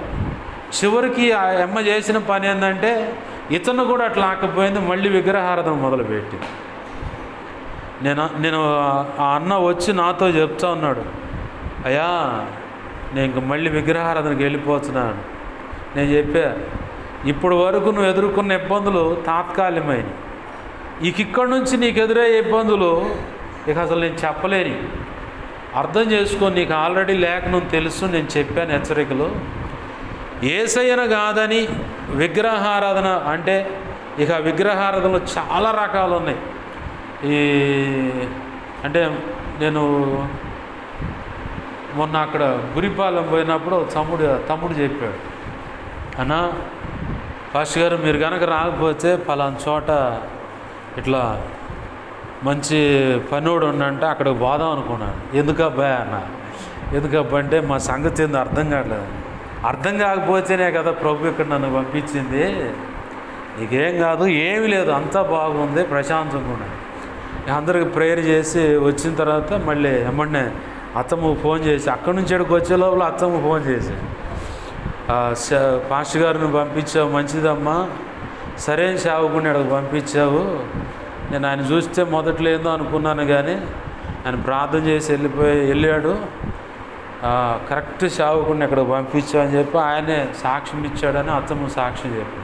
చివరికి ఆ అమ్మ చేసిన పని ఏంటంటే ఇతను కూడా అట్లా ఆకపోయింది, మళ్ళీ విగ్రహారాధన మొదలుపెట్టి. నేను ఆ అన్న వచ్చి నాతో చెప్తా ఉన్నాడు, అయ్యా నేను ఇంక మళ్ళీ విగ్రహారాధనకి వెళ్ళిపోతున్నాను. నేను చెప్పా, ఇప్పుడు వరకు నువ్వు ఎదుర్కొన్న ఇబ్బందులు తాత్కాలికమైనవి, ఇక్కడి నుంచి నీకు ఎదురయ్యే ఇబ్బందులు ఇక అసలు నేను చెప్పలేని. అర్థం చేసుకో, నీకు ఆల్రెడీ లేఖనం తెలుసు, నేను చెప్పాను హెచ్చరికలు. యేసయ్యను కాదని విగ్రహారాధన అంటే ఇక విగ్రహారాధనలో చాలా రకాలు ఉన్నాయి. అంటే నేను మొన్న అక్కడ గురిపాలెం పోయినప్పుడు తమ్ముడు చెప్పాడు, అన్నా పాస్టర్ గారు మీరు కనుక రాకపోతే పలానా చోట ఇట్లా మంచి పనోడు ఉండంటే అక్కడికి పోదాం అనుకున్నాను. ఎందుకబ్బా అన్న, ఎందుకబ్బా అంటే మా సంగతి ఏందో అర్థం కావట్లేదు. అర్థం కాకపోతేనే కదా ప్రభు ఇక్కడ నన్ను పంపించింది, నీకేం కాదు, ఏమీ లేదు, అంతా బాగుంది, ప్రశాంతంగా ఉన్నాను. అందరికి ప్రేయర్ చేసి వచ్చిన తర్వాత మళ్ళీ ఎమ్మడే అత్తమ్మ ఫోన్ చేసి, అక్కడి నుంచి ఇక్కడికి వచ్చే లోపల అత్తమ్మ ఫోన్ చేసి, పాస్టర్ గారిని పంపించావు, మంచిదమ్మా, సరైన సేవకుని ఇక్కడికి పంపించావు. నేను ఆయన చూస్తే మొదట్లో ఏందో అనుకున్నాను, కానీ ఆయన ప్రార్థన చేసి వెళ్ళాడు, కరెక్ట్ సేవకుని ఇక్కడికి పంపించావు అని చెప్పి ఆయనే సాక్ష్యం ఇచ్చాడని అత్తమ్మ సాక్ష్యం చెప్పి.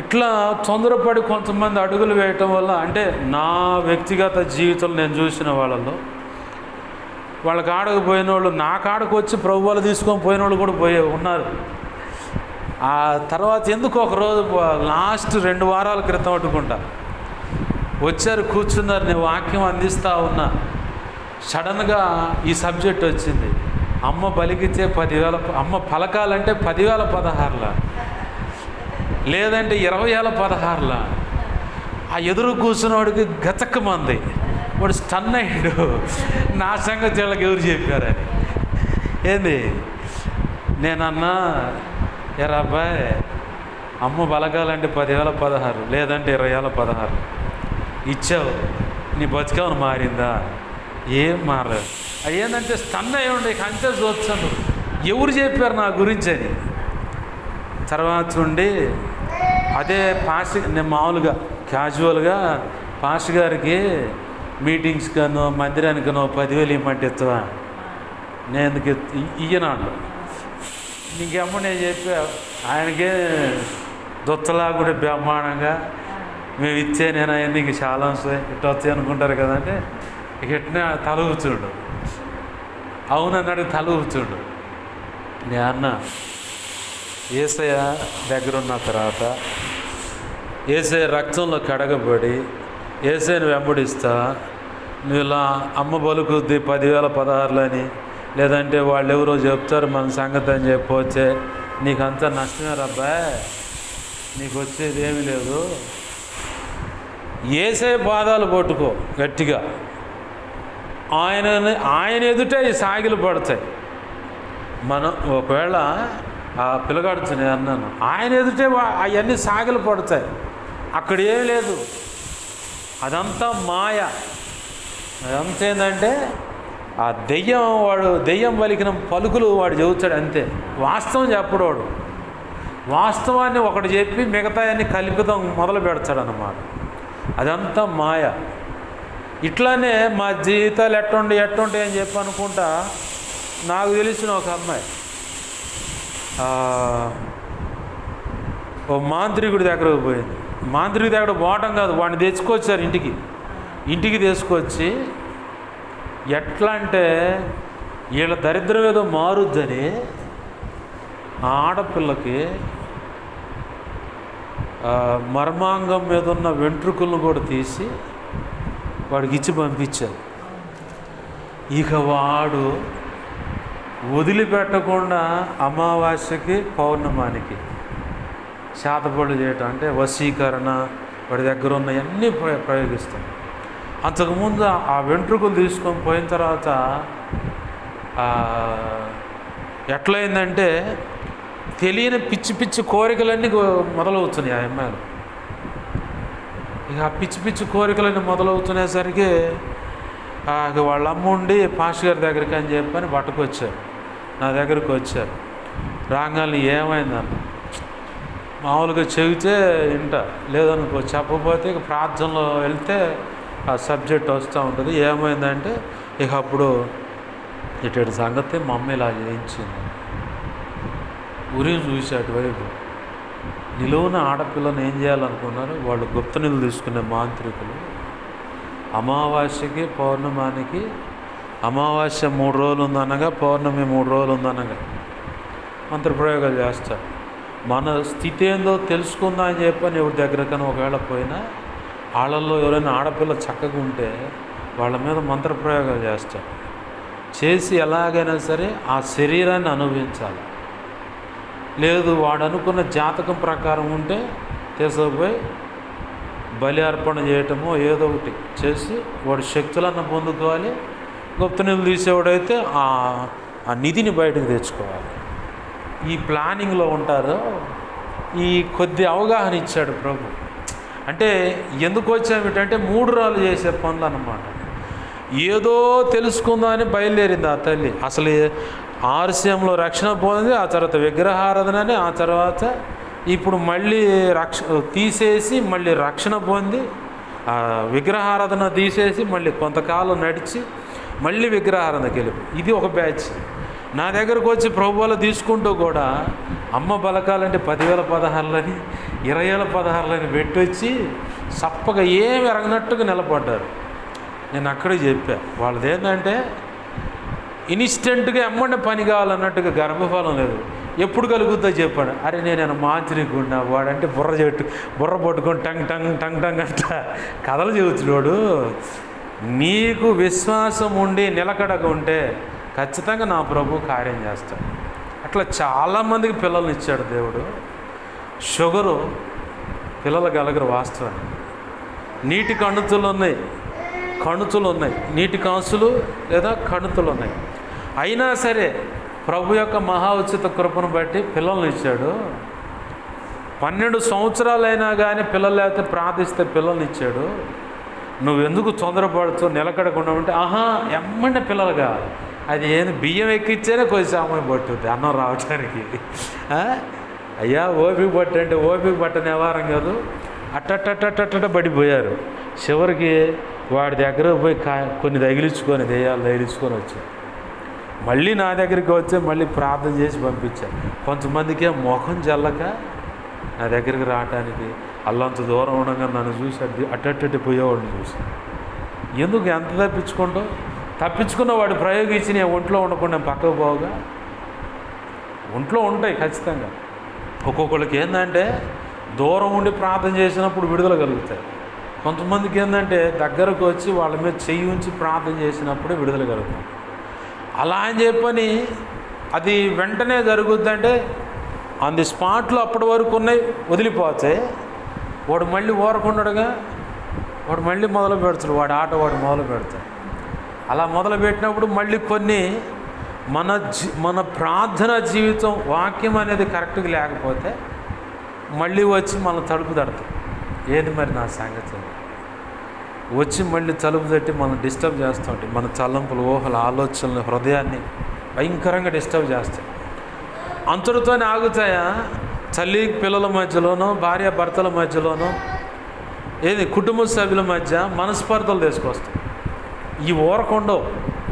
ఇట్లా తొందరపడి కొంతమంది అడుగులు వేయటం వల్ల, అంటే నా వ్యక్తిగత జీవితంలో నేను చూసిన వాళ్ళలో వాళ్ళ కాడకు పోయిన వాళ్ళు నా కాడకు వచ్చి ప్రభువులు తీసుకొని పోయిన వాళ్ళు కూడా ఉన్నారు. ఆ తర్వాత ఎందుకు ఒకరోజు లాస్ట్ 2 వారాల క్రితం అనుకుంటా వచ్చారు, కూర్చున్నారు, నేను వాక్యం అందిస్తూ ఉన్నా, సడన్గా ఈ సబ్జెక్ట్ వచ్చింది. అమ్మ పలికితే 10,000, అమ్మ పలకాలంటే 10,000 16లా, లేదంటే 20,000 16లా. ఆ ఎదురు కూర్చున్నవాడికి గతక్కమంది, వాడు స్టన్ అయ్యాడు, నా సంగతి వీళ్ళకి ఎవరు చెప్పారని. ఏంది నేనన్నా, ఎరా అబ్బాయి, అమ్మ పలకాలంటే 10,000 16, లేదంటే 20,000 16 ఇచ్చావు, నీ బతికేమని మారిందా? ఏం మారలేదు. అది ఏంటంటే స్టన్ అయ్యి ఉండే, అంతే చూస్తాను ఎవరు చెప్పారు నా గురించి అని. తర్వాత ఉండి అదే నేను మామూలుగా క్యాజువల్గా పాస్టర్ గారికి మీటింగ్స్కనో మందిరానికనో 10,000 ఇవ్వమంటే ఇస్తావా, నేను ఎందుకు ఇయ్యనాడు. నీకేమో నేను చెప్పా, ఆయనకే దొత్తలా కూడా బ్రహ్మాండంగా మేము ఇచ్చే, నేను అవన్నీ ఇంక చాలా వస్తాయి, ఇట్లా వచ్చాయి అనుకుంటారు కదంటే, ఇక ఎట్నే తల కూర్చుండు, అవునన్నాడు, తల కూర్చుండు. నేను అన్నా, యేసయ్య దగ్గర ఉన్న తర్వాత, యేసయ్య రక్తంలో కడగబడి యేసయ్యను వెంబడిస్తా, నువ్వు ఇలా అమ్మ బలుకుద్ది 10,000 16లని, లేదంటే వాళ్ళు ఎవరో చెప్తారు మన సంగతి అని చెప్పొచ్చే, నీకంతా నష్టమే రబ్బాయ్, నీకు వచ్చేది ఏమీ లేదు. యేసయ్య పాదాలు పట్టుకో గట్టిగా, ఆయన ఎదుటే ఈ సాగిలు పడతాయి. మనం ఒకవేళ ఆ పిల్లగాడుతు నేను అన్నాను, ఆయన ఎదుటే అవన్నీ సాగిలు పడతాయి, అక్కడ ఏం లేదు, అదంతా మాయ. అదంతా ఏంటంటే ఆ దెయ్యం పలికిన పలుకులు వాడు చెబుతాడు అంతే, వాస్తవం చెప్పడు వాడు. వాస్తవాన్ని ఒకటి చెప్పి మిగతాయన్ని కల్పితం మొదలు పెడతాడు అన్నమాట. అదంతా మాయ. ఇట్లానే మా జీవితాలు ఎట్టుంటాయి అని చెప్పి అనుకుంటా, నాకు తెలిసిన ఒక అమ్మాయి ఓ మాంత్రికుడి దగ్గరకు పోయింది. మాంత్రికుడి దగ్గర పోవటం కాదు, వాడిని తెచ్చుకొచ్చారు ఇంటికి తీసుకొచ్చి, ఎట్లా అంటే వీళ్ళ దరిద్రం ఏదో మారుద్దని ఆ ఆడపిల్లకి మర్మాంగం మీద ఉన్న వెంట్రుకలను కూడా తీసి వాడికి ఇచ్చి పంపించారు. ఇక వాడు వదిలిపెట్టకుండా అమావాస్యకి పౌర్ణమానికి శాతపళ్ళు చేయటం, అంటే వశీకరణ, వాడి దగ్గర ఉన్నవన్నీ ప్రయోగిస్తాం. అంతకుముందు ఆ వెంట్రుకలు తీసుకొని పోయిన తర్వాత ఎట్లయిందంటే తెలియని పిచ్చి కోరికలన్నీ మొదలవుతున్నాయి ఆ అమ్మాయిలు. ఇక ఆ పిచ్చి కోరికలన్నీ మొదలవుతునేసరికి ఇక వాళ్ళ అమ్మ ఉండి పాస్టర్ గారి దగ్గరికి అని చెప్పని పట్టుకొచ్చారు, నా దగ్గరికి వచ్చారు. రాగానే ఏమైందన్న, మామూలుగా చెబితే లేదనుకో, చెప్పకపోతే ఇక ప్రార్థనలో వెళ్తే ఆ సబ్జెక్ట్ వస్తూ ఉంటుంది. ఏమైందంటే ఇక అప్పుడు ఇటు సంగతి మమ్మీ ఇలా చేయించింది. ఉరిని చూసి అటువైపు నిలువున ఆడపిల్లని ఏం చేయాలనుకున్నారు వాళ్ళు, గుప్త నిధులు తీసుకునే మాంత్రికులు. అమావాస్యకి పౌర్ణమానికి, అమావాస్య 3 రోజులు ఉందనగా పౌర్ణమి 3 రోజులు ఉందనగా మంత్రప్రయోగాలు చేస్తారు. మన స్థితి ఏందో తెలుసుకుందా అని చెప్పని ఎవరి దగ్గరకన్నా ఒకవేళ పోయినా, వాళ్ళల్లో ఎవరైనా ఆడపిల్ల చక్కగా ఉంటే వాళ్ళ మీద మంత్రప్రయోగాలు చేస్తారు. చేసి ఎలాగైనా సరే ఆ శరీరాన్ని అనుభవించాలి. లేదు వాడు అనుకున్న జాతకం ప్రకారం ఉంటే తీసుకుపోయి బలి అర్పణ చేయటమో ఏదో ఒకటి చేసి వాడు శక్తులన్న పొందుకోవాలి. గుప్త నిధులు తీసేవాడైతే ఆ నిధిని బయటకు తెచ్చుకోవాలి. ఈ ప్లానింగ్లో ఉంటారు. ఈ కొద్ది అవగాహన ఇచ్చాడు ప్రభు. అంటే ఎందుకు వచ్చామిటంటే 3 రాళ్ళు చేసే పనులు అన్నమాట. ఏదో తెలుసుకుందామని బయలుదేరింది ఆ తల్లి. అసలు ఆర్సీఎంలో రక్షణ పొంది, ఆ తర్వాత విగ్రహారాధనని, ఆ తర్వాత ఇప్పుడు మళ్ళీ తీసేసి మళ్ళీ రక్షణ పొంది, విగ్రహారాధన తీసేసి మళ్ళీ కొంతకాలం నడిచి మళ్ళీ విగ్రహారాధనకి వెళ్ళి, ఇది ఒక బ్యాచ్. నా దగ్గరకు వచ్చి ప్రభువులు తీసుకుంటూ కూడా అమ్మ బలకాలంటే 10,000 పదహారులని 20,000 పదహారులని పెట్టొచ్చి సప్పగా ఏమి ఎరగనట్టుగా నిలబడ్డారు. నేను అక్కడే చెప్పా, వాళ్ళది ఏంటంటే ఇన్స్టెంట్గా ఎమ్మంటే పని కావాలన్నట్టుగా గర్భఫలం లేదు. ఎప్పుడు కలుగుతుందో చెప్పాడు. అరే నేను మాంత్రికుడినా, వాడంటే బుర్ర పట్టుకొని టంగ్ టంగ్ టంగ్ టంగ్ అంట కథలు చెబుతున్నాడు. నీకు విశ్వాసం ఉండి నిలకడగా ఉంటే ఖచ్చితంగా నా ప్రభు కార్యం చేస్తాడు. అట్లా చాలామందికి పిల్లల్ని ఇచ్చాడు దేవుడు. షుగరు పిల్లలు కలగరు వాస్తవాన్ని. నీటి కణుతులు ఉన్నాయి, నీటి కాసులు లేదా కణుతులు ఉన్నాయి. అయినా సరే ప్రభు యొక్క మహా ఉచిత కృపను బట్టి పిల్లల్ని ఇచ్చాడు. 12 సంవత్సరాలైనా కానీ పిల్లలు లేకపోతే ప్రార్థిస్తే పిల్లల్ని ఇచ్చాడు. నువ్వెందుకు తొందరపడుతూ నిలకడకుండా ఉంటే ఎమ్మంటే పిల్లలు కావాలి. అది ఏంది బియ్యం ఎక్కిచ్చేనే కొద్ది సమయం పట్టుద్ది అన్నం రావడానికి. అయ్యా ఓపిక పట్టు అంటే ఓపిక పట్టని వ్యవహారం కాదు. అట్టట్టట్టట్ట పడిపోయారు. చివరికి వాడి దగ్గర పోయి కొన్ని దెయ్యాలు తగిలించుకొని వచ్చారు. మళ్ళీ నా దగ్గరికి వచ్చి మళ్ళీ ప్రార్థన చేసి పంపించారు. కొంతమందికే ముఖం జల్లక నా దగ్గరికి రావటానికి అల్లంత దూరం ఉండగా నన్ను చూసి అట్టట్టి పోయేవాడిని చూసి, ఎందుకు ఎంత తప్పించుకున్న వాడు ప్రయోగించి నేను ఒంట్లో ఉండకుండా పక్కకు పోగా, ఒంట్లో ఉంటాయి ఖచ్చితంగా. ఒక్కొక్కరికి ఏంటంటే దూరం ఉండి ప్రార్థన చేసినప్పుడు విడుదల కలుగుతాయి. కొంతమందికి ఏంటంటే దగ్గరకు వచ్చి వాళ్ళ మీద చెయ్యి ఉంచి ప్రార్థన చేసినప్పుడే విడుదల కలుగుతాయి. అలా అని చెప్పని అది వెంటనే జరుగుద్దంటే ఆన్ ది స్పాట్లో అప్పటి వరకు ఉన్నాయి వదిలిపోతాయి. వాడు మళ్ళీ ఊరకుండడుగా వాడు మళ్ళీ మొదలు పెడతాడు, వాడు ఆట వాడు మొదలు పెడతాడు. అలా మొదలుపెట్టినప్పుడు మళ్ళీ కొన్ని మన ప్రార్థన జీవితం వాక్యం అనేది కరెక్ట్గా లేకపోతే మళ్ళీ వచ్చి మన తలుపు తడతాయి. ఏది మరి నా సంగతి వచ్చి మళ్ళీ తలుపు తట్టి మనం డిస్టర్బ్ చేస్తూ ఉంటాయి. మన తలంపులు, ఊహలు, ఆలోచనలు, హృదయాన్ని భయంకరంగా డిస్టర్బ్ చేస్తాయి. అంతటితోనే ఆగుతాయా? తల్లి పిల్లల మధ్యలోనో, భార్య భర్తల మధ్యలోనో, కుటుంబ సభ్యుల మధ్య మనస్పర్ధలు తీసుకొస్తాయి. ఈ ఊరకొండవు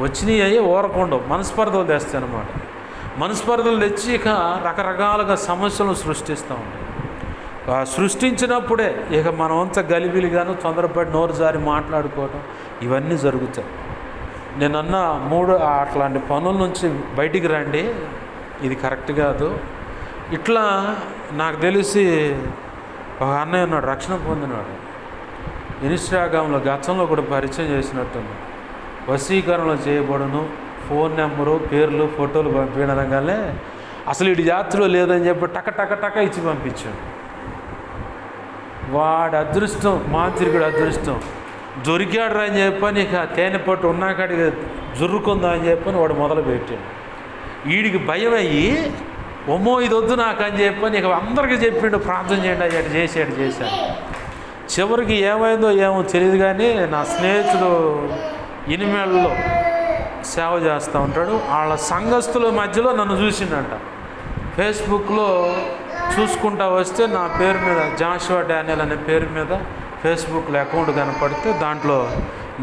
వచ్చినాయి, ఊరకొండవు మనస్పర్ధలు తెస్తాయి అన్నమాట. మనస్పర్ధలు తెచ్చి ఇక రకరకాలుగా సమస్యలను సృష్టిస్తూ ఉంటాయి. సృష్టించినప్పుడే ఇక మనమంతా గలిబిలిగాను తొందరపడి నోరు జారి మాట్లాడుకోవటం ఇవన్నీ జరుగుతాయి. నేనన్నా అట్లాంటి పనుల నుంచి బయటికి రండి, ఇది కరెక్ట్ కాదు. ఇట్లా నాకు తెలిసి ఒక అన్నయ్య ఉన్నాడు, రక్షణ పొందినాడు. ఇన్స్టాగ్రామ్లో గతంలో కూడా పరిచయం చేసినట్టుంది. వశీకరణలో చేయబడును, ఫోన్ నెంబరు, పేర్లు, ఫోటోలు పంపించడంగానే అసలు ఇటు జాతిలో లేదని చెప్పి టక ఇచ్చి పంపించాడు. వాడు అదృష్టం, మాంత్రికుడు అదృష్టం. దొరికాడు అని చెప్పని ఇక తేనె పట్టు ఉన్నాకాడికి జుర్రుకుందా అని చెప్పని వాడు మొదలుపెట్టాడు. వీడికి భయం అయ్యి ఒమ్మో ఇది వద్దు నాకు అని చెప్పని ఇక అందరికీ చెప్పిండు, ప్రార్థన చేయండి అయ్యాడు, చేశాడు. చివరికి ఏమైందో ఏమో తెలియదు కానీ నా స్నేహితుడు ఇనిమేళ్ళలో సేవ చేస్తూ ఉంటాడు. వాళ్ళ సంఘస్థుల మధ్యలో నన్ను చూసిండంట. ఫేస్బుక్లో చూసుకుంటా వస్తే నా పేరు మీద జాషువా డానియల్ అనే పేరు మీద ఫేస్బుక్లో అకౌంట్ కనపడితే దాంట్లో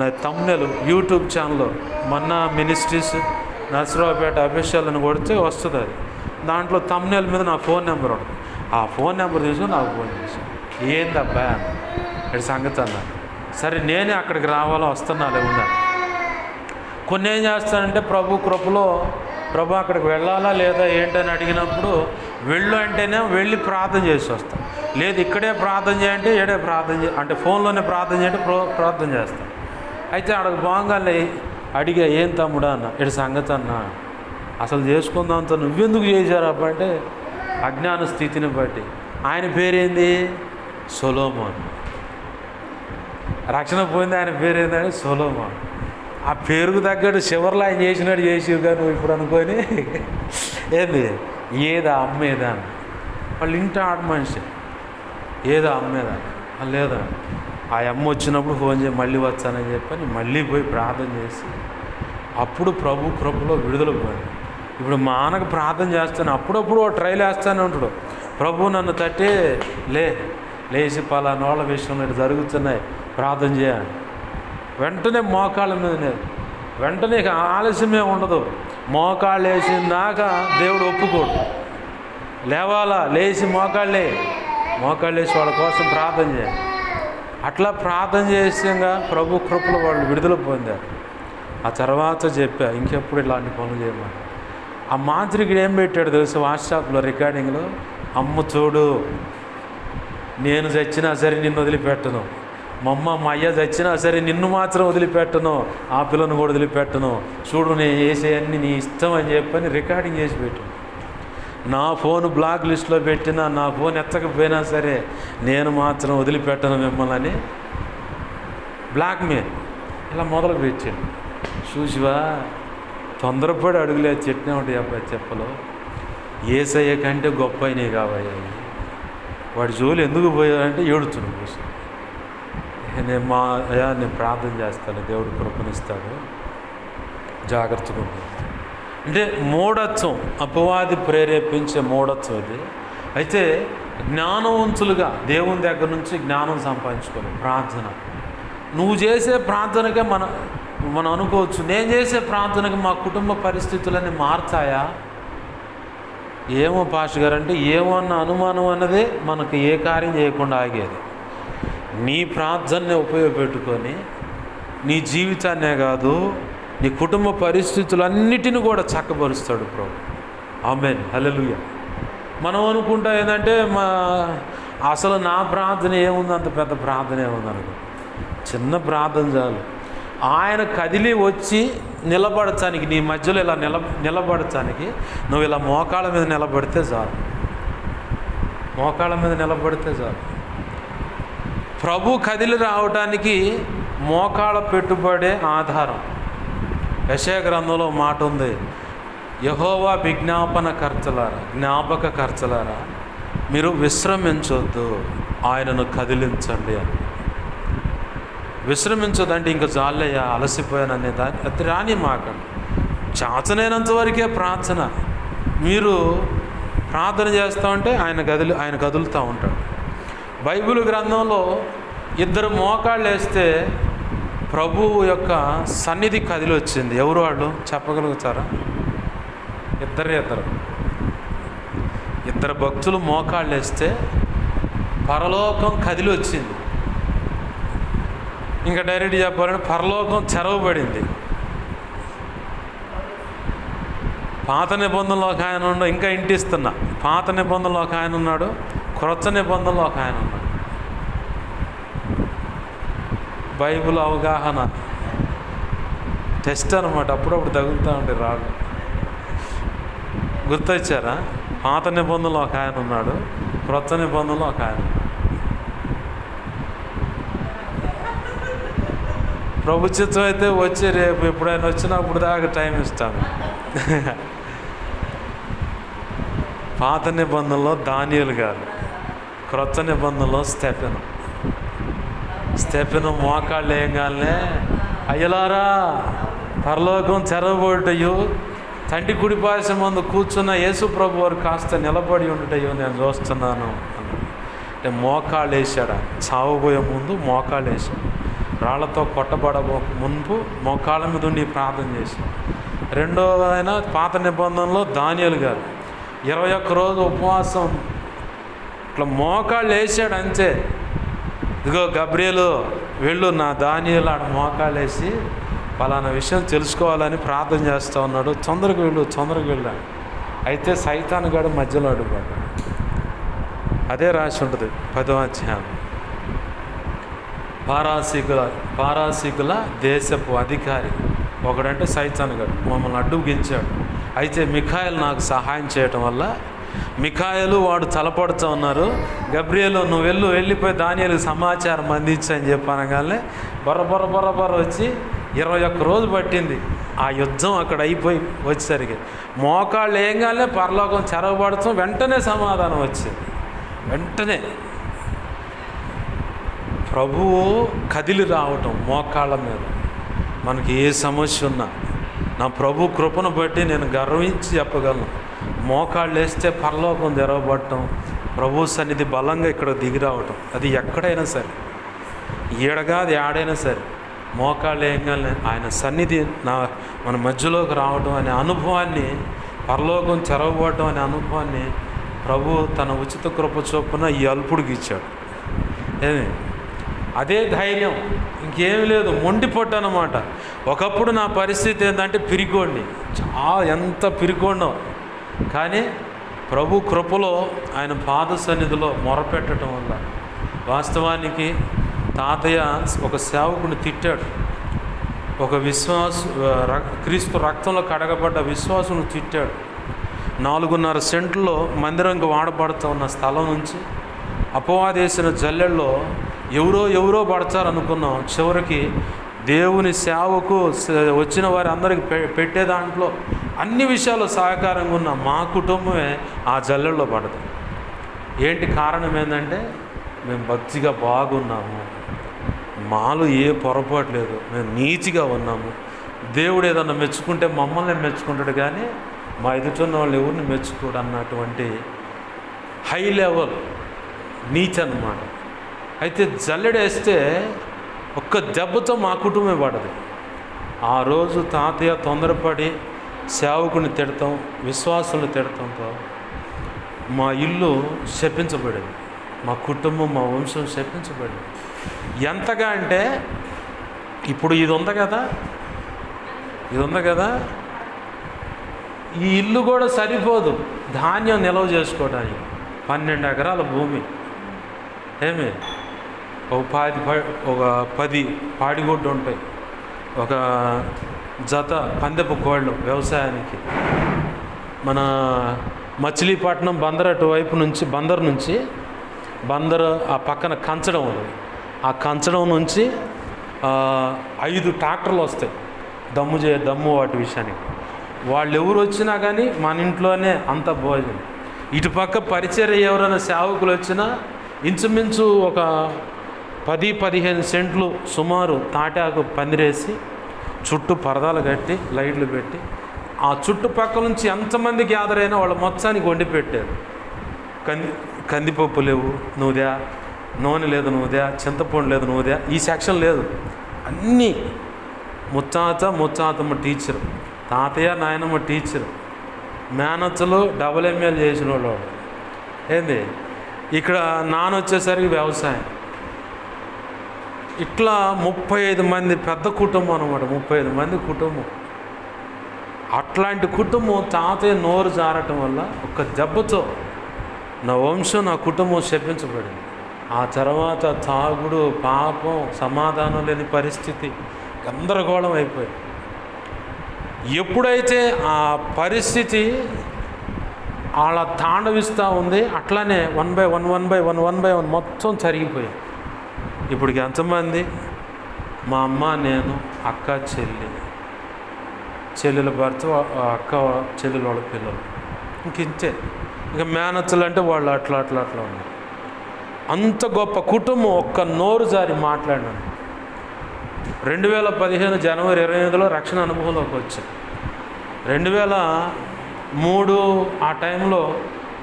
నా తమ్నెల్ యూట్యూబ్ ఛానల్లో మన్నా మినిస్ట్రీస్ నర్సరావుపేట అఫీషియల్ అని కొడితే వస్తుంది. అది దాంట్లో తమ్నెల్ మీద నా ఫోన్ నెంబర్ ఉంటుంది. ఆ ఫోన్ నెంబర్ తీసుకుని నాకు ఫోన్ చేశాను. ఏందబ్బా ఇటు సంగతి అన్నాను. సరే నేనే అక్కడికి రావాలో వస్తున్నాలే ఉన్నాను. కొన్ని ఏం చేస్తానంటే ప్రభు కృపలో ప్రభు అక్కడికి వెళ్ళాలా లేదా ఏంటని అడిగినప్పుడు వెళ్ళు అంటేనే వెళ్ళి ప్రార్థన చేసి వస్తాను. లేదు ఇక్కడే ప్రార్థన చేయంటే ఏడే ప్రార్థన అంటే ఫోన్లోనే ప్రార్థన చేయంటే ప్రార్థన చేస్తాను. అయితే అక్కడికి బాగానే అడిగా, ఏం తమ్ముడా అన్న, ఇటు సంగతి అన్న, అసలు చేసుకుందాంతో నువ్వెందుకు చేశారబ్బా అంటే, అజ్ఞాన స్థితిని బట్టి. ఆయన పేరేంది? సొలొమోన్. రక్షణ పోయింది, ఆయన పేరేందని సొలొమోన్. ఆ పేరుకు తగ్గట్టు చివరిలో ఆయన చేసినట్టు చేసిరుగా నువ్వు ఇప్పుడు అనుకొని ఏంది ఏదా అమ్మేదా అని. వాళ్ళు ఇంటి ఆడ మనిషి, ఏదా అమ్మేదా లేదా, ఆ అమ్మ వచ్చినప్పుడు ఫోన్ చేసి మళ్ళీ వచ్చానని చెప్పని మళ్ళీ పోయి ప్రార్థన చేసి అప్పుడు ప్రభు కృపలో విడుదల పోయింది. ఇప్పుడు మా ఆయనకు ప్రార్థన చేస్తాను, అప్పుడప్పుడు ట్రైల్ వేస్తానే ఉంటాడు, ప్రభు నన్ను తట్టి లేచి పలానా వాళ్ళ విషయంలో ఇటు జరుగుతున్నాయి ప్రార్థన చేయాలి. వెంటనే మోకాళ్ళ మీద, వెంటనే ఆలస్యమే ఉండదు. మోకాళ్ళు వేసిందాక దేవుడు ఒప్పుకోడు. లేవాలా, లేచి మోకాళ్ళే వేసి వాళ్ళ కోసం ప్రార్థన చేయాలి. అట్లా ప్రార్థన చేసాక ప్రభు కృపలో వాళ్ళు విడుదల పొందారు. ఆ తర్వాత చెప్పా, ఇంకెప్పుడు ఇలాంటి పనులు చేయమని. ఆ మాంత్రికుడు ఏం పెట్టాడు తెలుసు వాట్సాప్లో రికార్డింగ్లో, అమ్మ చూడు, నేను చచ్చినా సరే నిన్ను వదిలిపెట్టను, మా అయ్య చచ్చినా సరే నిన్ను మాత్రం వదిలిపెట్టను, ఆ పిల్లను కూడా వదిలిపెట్టను, చూడు నేను చేసేయన్నీ నీ ఇష్టం అని చెప్పని రికార్డింగ్ చేసి పెట్టు. నా ఫోన్ బ్లాక్ లిస్ట్లో పెట్టినా, నా ఫోన్ ఎత్తకపోయినా సరే నేను మాత్రం వదిలిపెట్టను మిమ్మల్ని అని బ్లాక్మెయిల్ ఇలా మొదలు పెట్టాడు. చూసివా, తొందరపడి అడుగులేదు చెట్టినా ఉంటాయి అబ్బాయి చెప్పలో, ఏసయ్య కంటే గొప్ప అయినాయి కావయ్యా. వాడి జోలు ఎందుకు పోయాడంటే ఏడుతున్నాడు కూర్చొని. నేను ప్రార్థన చేస్తాను, దేవుడు కృపణిస్తాడు, జాగ్రత్తగా ఉంటుంది. అంటే మూఢత్వం, అపవాది ప్రేరేపించే మూఢత్వం ఇది. అయితే జ్ఞానవంతులుగా దేవుని దగ్గర నుంచి జ్ఞానం సంపాదించుకోవాలి. ప్రార్థన, నువ్వు చేసే ప్రార్థనకే మనం అనుకోవచ్చు, నేను చేసే ప్రార్థనకి మా కుటుంబ పరిస్థితులన్నీ మారుతాయా? ఏమో పాస్టర్ గారు అంటే, ఏమో అన్న అనుమానం అన్నదే మనకు ఏ కార్యం చేయకుండా ఆగేది. నీ ప్రార్థనని ఉపయోగపెట్టుకొని నీ జీవితాన్నే కాదు, నీ కుటుంబ పరిస్థితులన్నిటిని కూడా చక్కబరుస్తాడు ప్రభు. ఆమేన్, హల్లెలూయా. మనం అనుకుంటా ఏంటంటే, అసలు నా ప్రార్థన ఏముంది, అంత పెద్ద ప్రార్థన ఏముంది అనుకో, చిన్న ప్రార్థన చాలు. ఆయన కదిలి వచ్చి నిలబడటానికి, నీ మధ్యలో ఇలా నిలబడటానికి నువ్వు ఇలా మోకాళ్ళ మీద నిలబడితే చాలు, మోకాళ్ళ మీద నిలబడితే చాలు. ప్రభు కదిలి రావడానికి మోకాళ్ళ పెట్టుబడే ఆధారం. యెషయా గ్రంథంలో మాట ఉంది, యెహోవా జ్ఞాపక కర్తలారా మీరు విశ్రమించొద్దు, ఆయనను కదిలించండి అని. విశ్రమించొద్దంటే ఇంకా జాలయ్యా అలసిపోయాను అనే దాన్ని అది రాని మాకండి. చాచనైనంత వరకే ప్రార్థన. మీరు ప్రార్థన చేస్తూ ఉంటే ఆయన కదులుతూ ఉంటాడు. బైబిల్ గ్రంథంలో ఇద్దరు మోకాళ్ళు వేస్తే ప్రభువు యొక్క సన్నిధి కదిలి వచ్చింది. ఎవరు వాళ్ళు చెప్పగలుగుతారా? ఇద్దరు భక్తులు మోకాళ్ళు వేస్తే పరలోకం కదిలి వచ్చింది. ఇంకా డైరెక్ట్ చెప్పాలంటే పరలోకం చెరవబడింది. పాత నిబంధనలో ఒక ఆయన ఉన్నాడు, ఇంకా ఇంటిస్తున్నా. పాత నిబంధనలో ఒక ఆయన ఉన్నాడు, క్రొత్త నిబంధనలో ఒక ఆయన ఉన్నాడు. బైబిల్ అవగాహన టెస్ట్ అనమాట, అప్పుడప్పుడు తగులుతూ ఉంటాయి రాళ్ళు. గుర్తొచ్చారా? పాత నిబంధనలో ఒక ఆయన ఉన్నాడు, క్రొత్త నిబంధనలో ఒక ఆయన ఉన్నాడు. ప్రభుత్వం అయితే వచ్చి రేపు ఎప్పుడైనా వచ్చినప్పుడు దాకా టైం ఇస్తాను. పాత నిబంధనలో దానియేలు గారు, క్రొత్త నిబంధనలో స్టెఫెను మోకాళ్ళు వేయగానే, అయ్యలారా పరలోకం చెరవబడుటయో, తండ్రి కుడిపాయసం ముందు కూర్చున్న యేసు ప్రభు వారు కాస్త నిలబడి ఉండటయో నేను చూస్తున్నాను అంటే మోకాళ్ళు వేసాడు. చావబోయే ముందు మోకాళ్ళు వేసాడు. రాళ్లతో కొట్టబడబో ముందు మోకాళ్ళ మీద ఉండి ప్రార్థన చేశాడు. రెండో ఆయన పాత నిబంధనలో దానియేలు గారు 21 రోజు ఉపవాసం ఇట్లా మోకాళ్ళు వేసాడు అంతే. ఇదిగో గబ్రియేలు వెళ్ళు, నా దానియేలు ఆడ మోకాళ్ళు వేసి పలానా విషయం తెలుసుకోవాలని ప్రార్థన చేస్తూ ఉన్నాడు, తొందరగా వెళ్ళు. అయితే సైతాను గాడు మధ్యలో అడ్డుపడ్డాడు. అదే రాసి ఉంటుంది 10వ అధ్యాయం. పారాసీకుల దేశపు అధికారి ఒకడంటే సైతాన్ గాడు మమ్మల్ని అడ్డు గెలిచాడు. అయితే మిఖాయేలు నాకు సహాయం చేయటం వల్ల మిఖాయేలు వాడు తలపడుతూ ఉన్నారు. గబ్రియేలు నువ్వు వెళ్ళిపోయి దానియేలుకి సమాచారం అందించని చెప్పనగానే బొర్ర వచ్చి 21 రోజు పట్టింది ఆ యుద్ధం అక్కడ అయిపోయి వచ్చేసరికి. మోకాళ్ళు ఏంగానే పరలోకం చెరవబడతాం, వెంటనే సమాధానం వచ్చింది. వెంటనే ప్రభువు కదిలి రావటం మోకాళ్ళ మీద. మనకి ఏ సమస్య ఉన్నా నా ప్రభు కృపను బట్టి నేను గర్వించి చెప్పగలను. మోకాళ్ళు వేస్తే పరలోకం తెరవబడటం, ప్రభు సన్నిధి బలంగా ఇక్కడ దిగి రావటం. అది ఎక్కడైనా సరే, ఈడగాది ఆడైనా సరే, మోకాళ్ళు వేయగానే ఆయన సన్నిధి మన మధ్యలోకి రావడం అనే అనుభవాన్ని, పరలోకం తెరవబడటం అనే అనుభవాన్ని ప్రభు తన ఉచిత కృప చొప్పున ఈ అల్పుడికి ఇచ్చాడు. ఏమి అదే ధైర్యం, ఇంకేమీ లేదు. మొండి పొట్టు అన్నమాట. ఒకప్పుడు నా పరిస్థితి ఏంటంటే పిరికోడిని, ఎంత పిరికోండో. కానీ ప్రభు కృపలో ఆయన పాద సన్నిధిలో మొరపెట్టడం వల్ల వాస్తవానికి తాతయ్య ఒక సేవకుని తిట్టాడు. ఒక క్రీస్తు రక్తంలో కడగబడ్డ విశ్వాసును తిట్టాడు. 4.5 సెంట్లో మందిరంకి వాడబడుతూ ఉన్న స్థలం నుంచి అపవాదేసిన జల్లెల్లో ఎవరో పడతారు అనుకున్నాం. చివరికి దేవుని సేవకు వచ్చిన వారి అందరికి పెట్టే దాంట్లో అన్ని విషయాలు సహకారంగా ఉన్న మా కుటుంబమే ఆ జల్లెల్లో పడదు. ఏంటి కారణం ఏంటంటే మేము భక్తిగా బాగున్నాము, మాలో ఏ పొరపాటు లేదు, మేము నీతిగా ఉన్నాము. దేవుడు ఏదన్నా మెచ్చుకుంటే మమ్మల్ని మెచ్చుకుంటాడు, కానీ మా ఎదుటిన్న వాళ్ళు ఎవరిని మెచ్చుకోడు అన్నటువంటి హై లెవెల్ నీతి అన్నమాట. అయితే జల్లెడేస్తే ఒక్క దెబ్బతో మా కుటుంబమే పడదు. ఆ రోజు తాతయ్య తొందరపడి సేవకుని తిడతాం, విశ్వాసులను తిడతాంతో మా ఇల్లు శపించబడింది, మా కుటుంబం, మా వంశం శపించబడింది. ఎంతగా అంటే ఇప్పుడు ఇది ఉంది కదా, ఈ ఇల్లు కూడా సరిపోదు ధాన్యం నిల్వ చేసుకోవడానికి. 12 ఎకరాల భూమి, ఏమి ఒక 10 పాడిగుడ్డు ఉంటాయి, ఒక జత పందెపు కోళ్ళు వ్యవసాయానికి. మన మచిలీపట్నం బందర్ అటువైపు నుంచి బందర్ ఆ పక్కన కంచడం ఉంది. ఆ కంచడం నుంచి 5 ట్రాక్టర్లు వస్తాయి దమ్ము వాటి విషయానికి. వాళ్ళు ఎవరు వచ్చినా కానీ మన ఇంట్లోనే అంత భోజనం. ఇటుపక్క పరిచర్య ఎవరైనా సేవకులు వచ్చినా ఇంచుమించు ఒక 10-15 సెంట్లు సుమారు తాటాకు పందిరేసి చుట్టూ పరదాలు కట్టి లైట్లు పెట్టి ఆ చుట్టుపక్కల నుంచి ఎంతమంది గ్యాదర్ అయినా వాళ్ళ మొత్తానికి వండి పెట్టారు. కందిపప్పు లేవు నూనె, నూనె లేదు నూనె, చింతపండు లేదు నూనె, ఈ సెక్షన్ లేదు. అన్నీ ముత్తాతమ్మ టీచరు, తాతయ్య నాయనమ్మ టీచరు, మేనత్తలు ML చేసిన వాళ్ళు. ఏంది ఇక్కడ నాన్న వచ్చేసరికి వ్యవసాయం. ఇట్లా 35 మంది పెద్ద కుటుంబం అనమాట, 35 మంది కుటుంబం. అట్లాంటి కుటుంబం తాతయ్య నోరు జారటం వల్ల ఒక దెబ్బతో నా వంశం, నా కుటుంబం శపించబడింది. ఆ తర్వాత తాగుడు, పాపం, సమాధానం లేని పరిస్థితి, గందరగోళం అయిపోయింది. ఎప్పుడైతే ఆ పరిస్థితి అలా తాండవిస్తూ ఉంది, అట్లానే 1 by 1 మొత్తం జరిగిపోయాయి. ఇప్పటికి ఎంతమంది? మా అమ్మ, నేను, అక్క, చెల్లెల భర్త, అక్క చెల్లెల వాళ్ళ పిల్లలు, ఇంతే. ఇంకా మేనత్తలు అంటే వాళ్ళు అట్లా ఉన్నారు. అంత గొప్ప కుటుంబం ఒక్క నోరు జారి మాట్లాడినాను. 2015 జనవరి 28లో రక్షణ అనుభవంలోకి వచ్చాను. 2003 ఆ టైంలో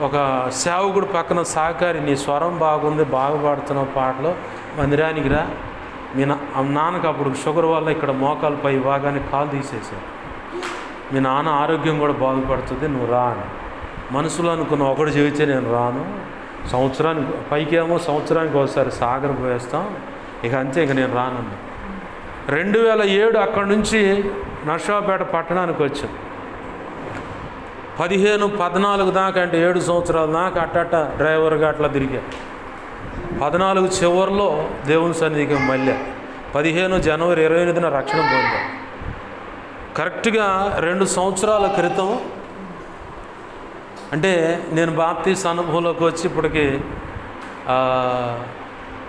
ఒక సేవకుడు పక్కన సహకారి, నీ స్వరం బాగుంది, బాగా పాడుతున్నావు పాటలో, మందిరానికి రా. మీ నాన్నకు అప్పుడు షుగర్ వల్ల ఇక్కడ మోకాలు పై భాగాన్ని కాలు తీసేసారు, మీ నాన్న ఆరోగ్యం కూడా బాగుపడుతుంది, నువ్వు రా అని మనసులో అనుకున్న. ఒకటి చెబితే నేను రాను, సంవత్సరానికి ఒకసారి సాగర్ పోయేస్తాం, ఇక అంతే, ఇక నేను రానన్నా. 2007 అక్కడి నుంచి నర్సాపేట పట్టణానికి వచ్చాం. 15-14 దాకా, అంటే 7 సంవత్సరాల దాకా అట్ట డ్రైవర్గా అట్లా తిరిగా. 14 చివరిలో దేవుని సన్నిధికి మళ్ళీ 15 జనవరి 28న రక్షణ పొందాం. కరెక్ట్గా 2 సంవత్సరాల క్రితం, అంటే నేను బాప్తీస్ అనుభవంలోకి వచ్చి ఇప్పటికి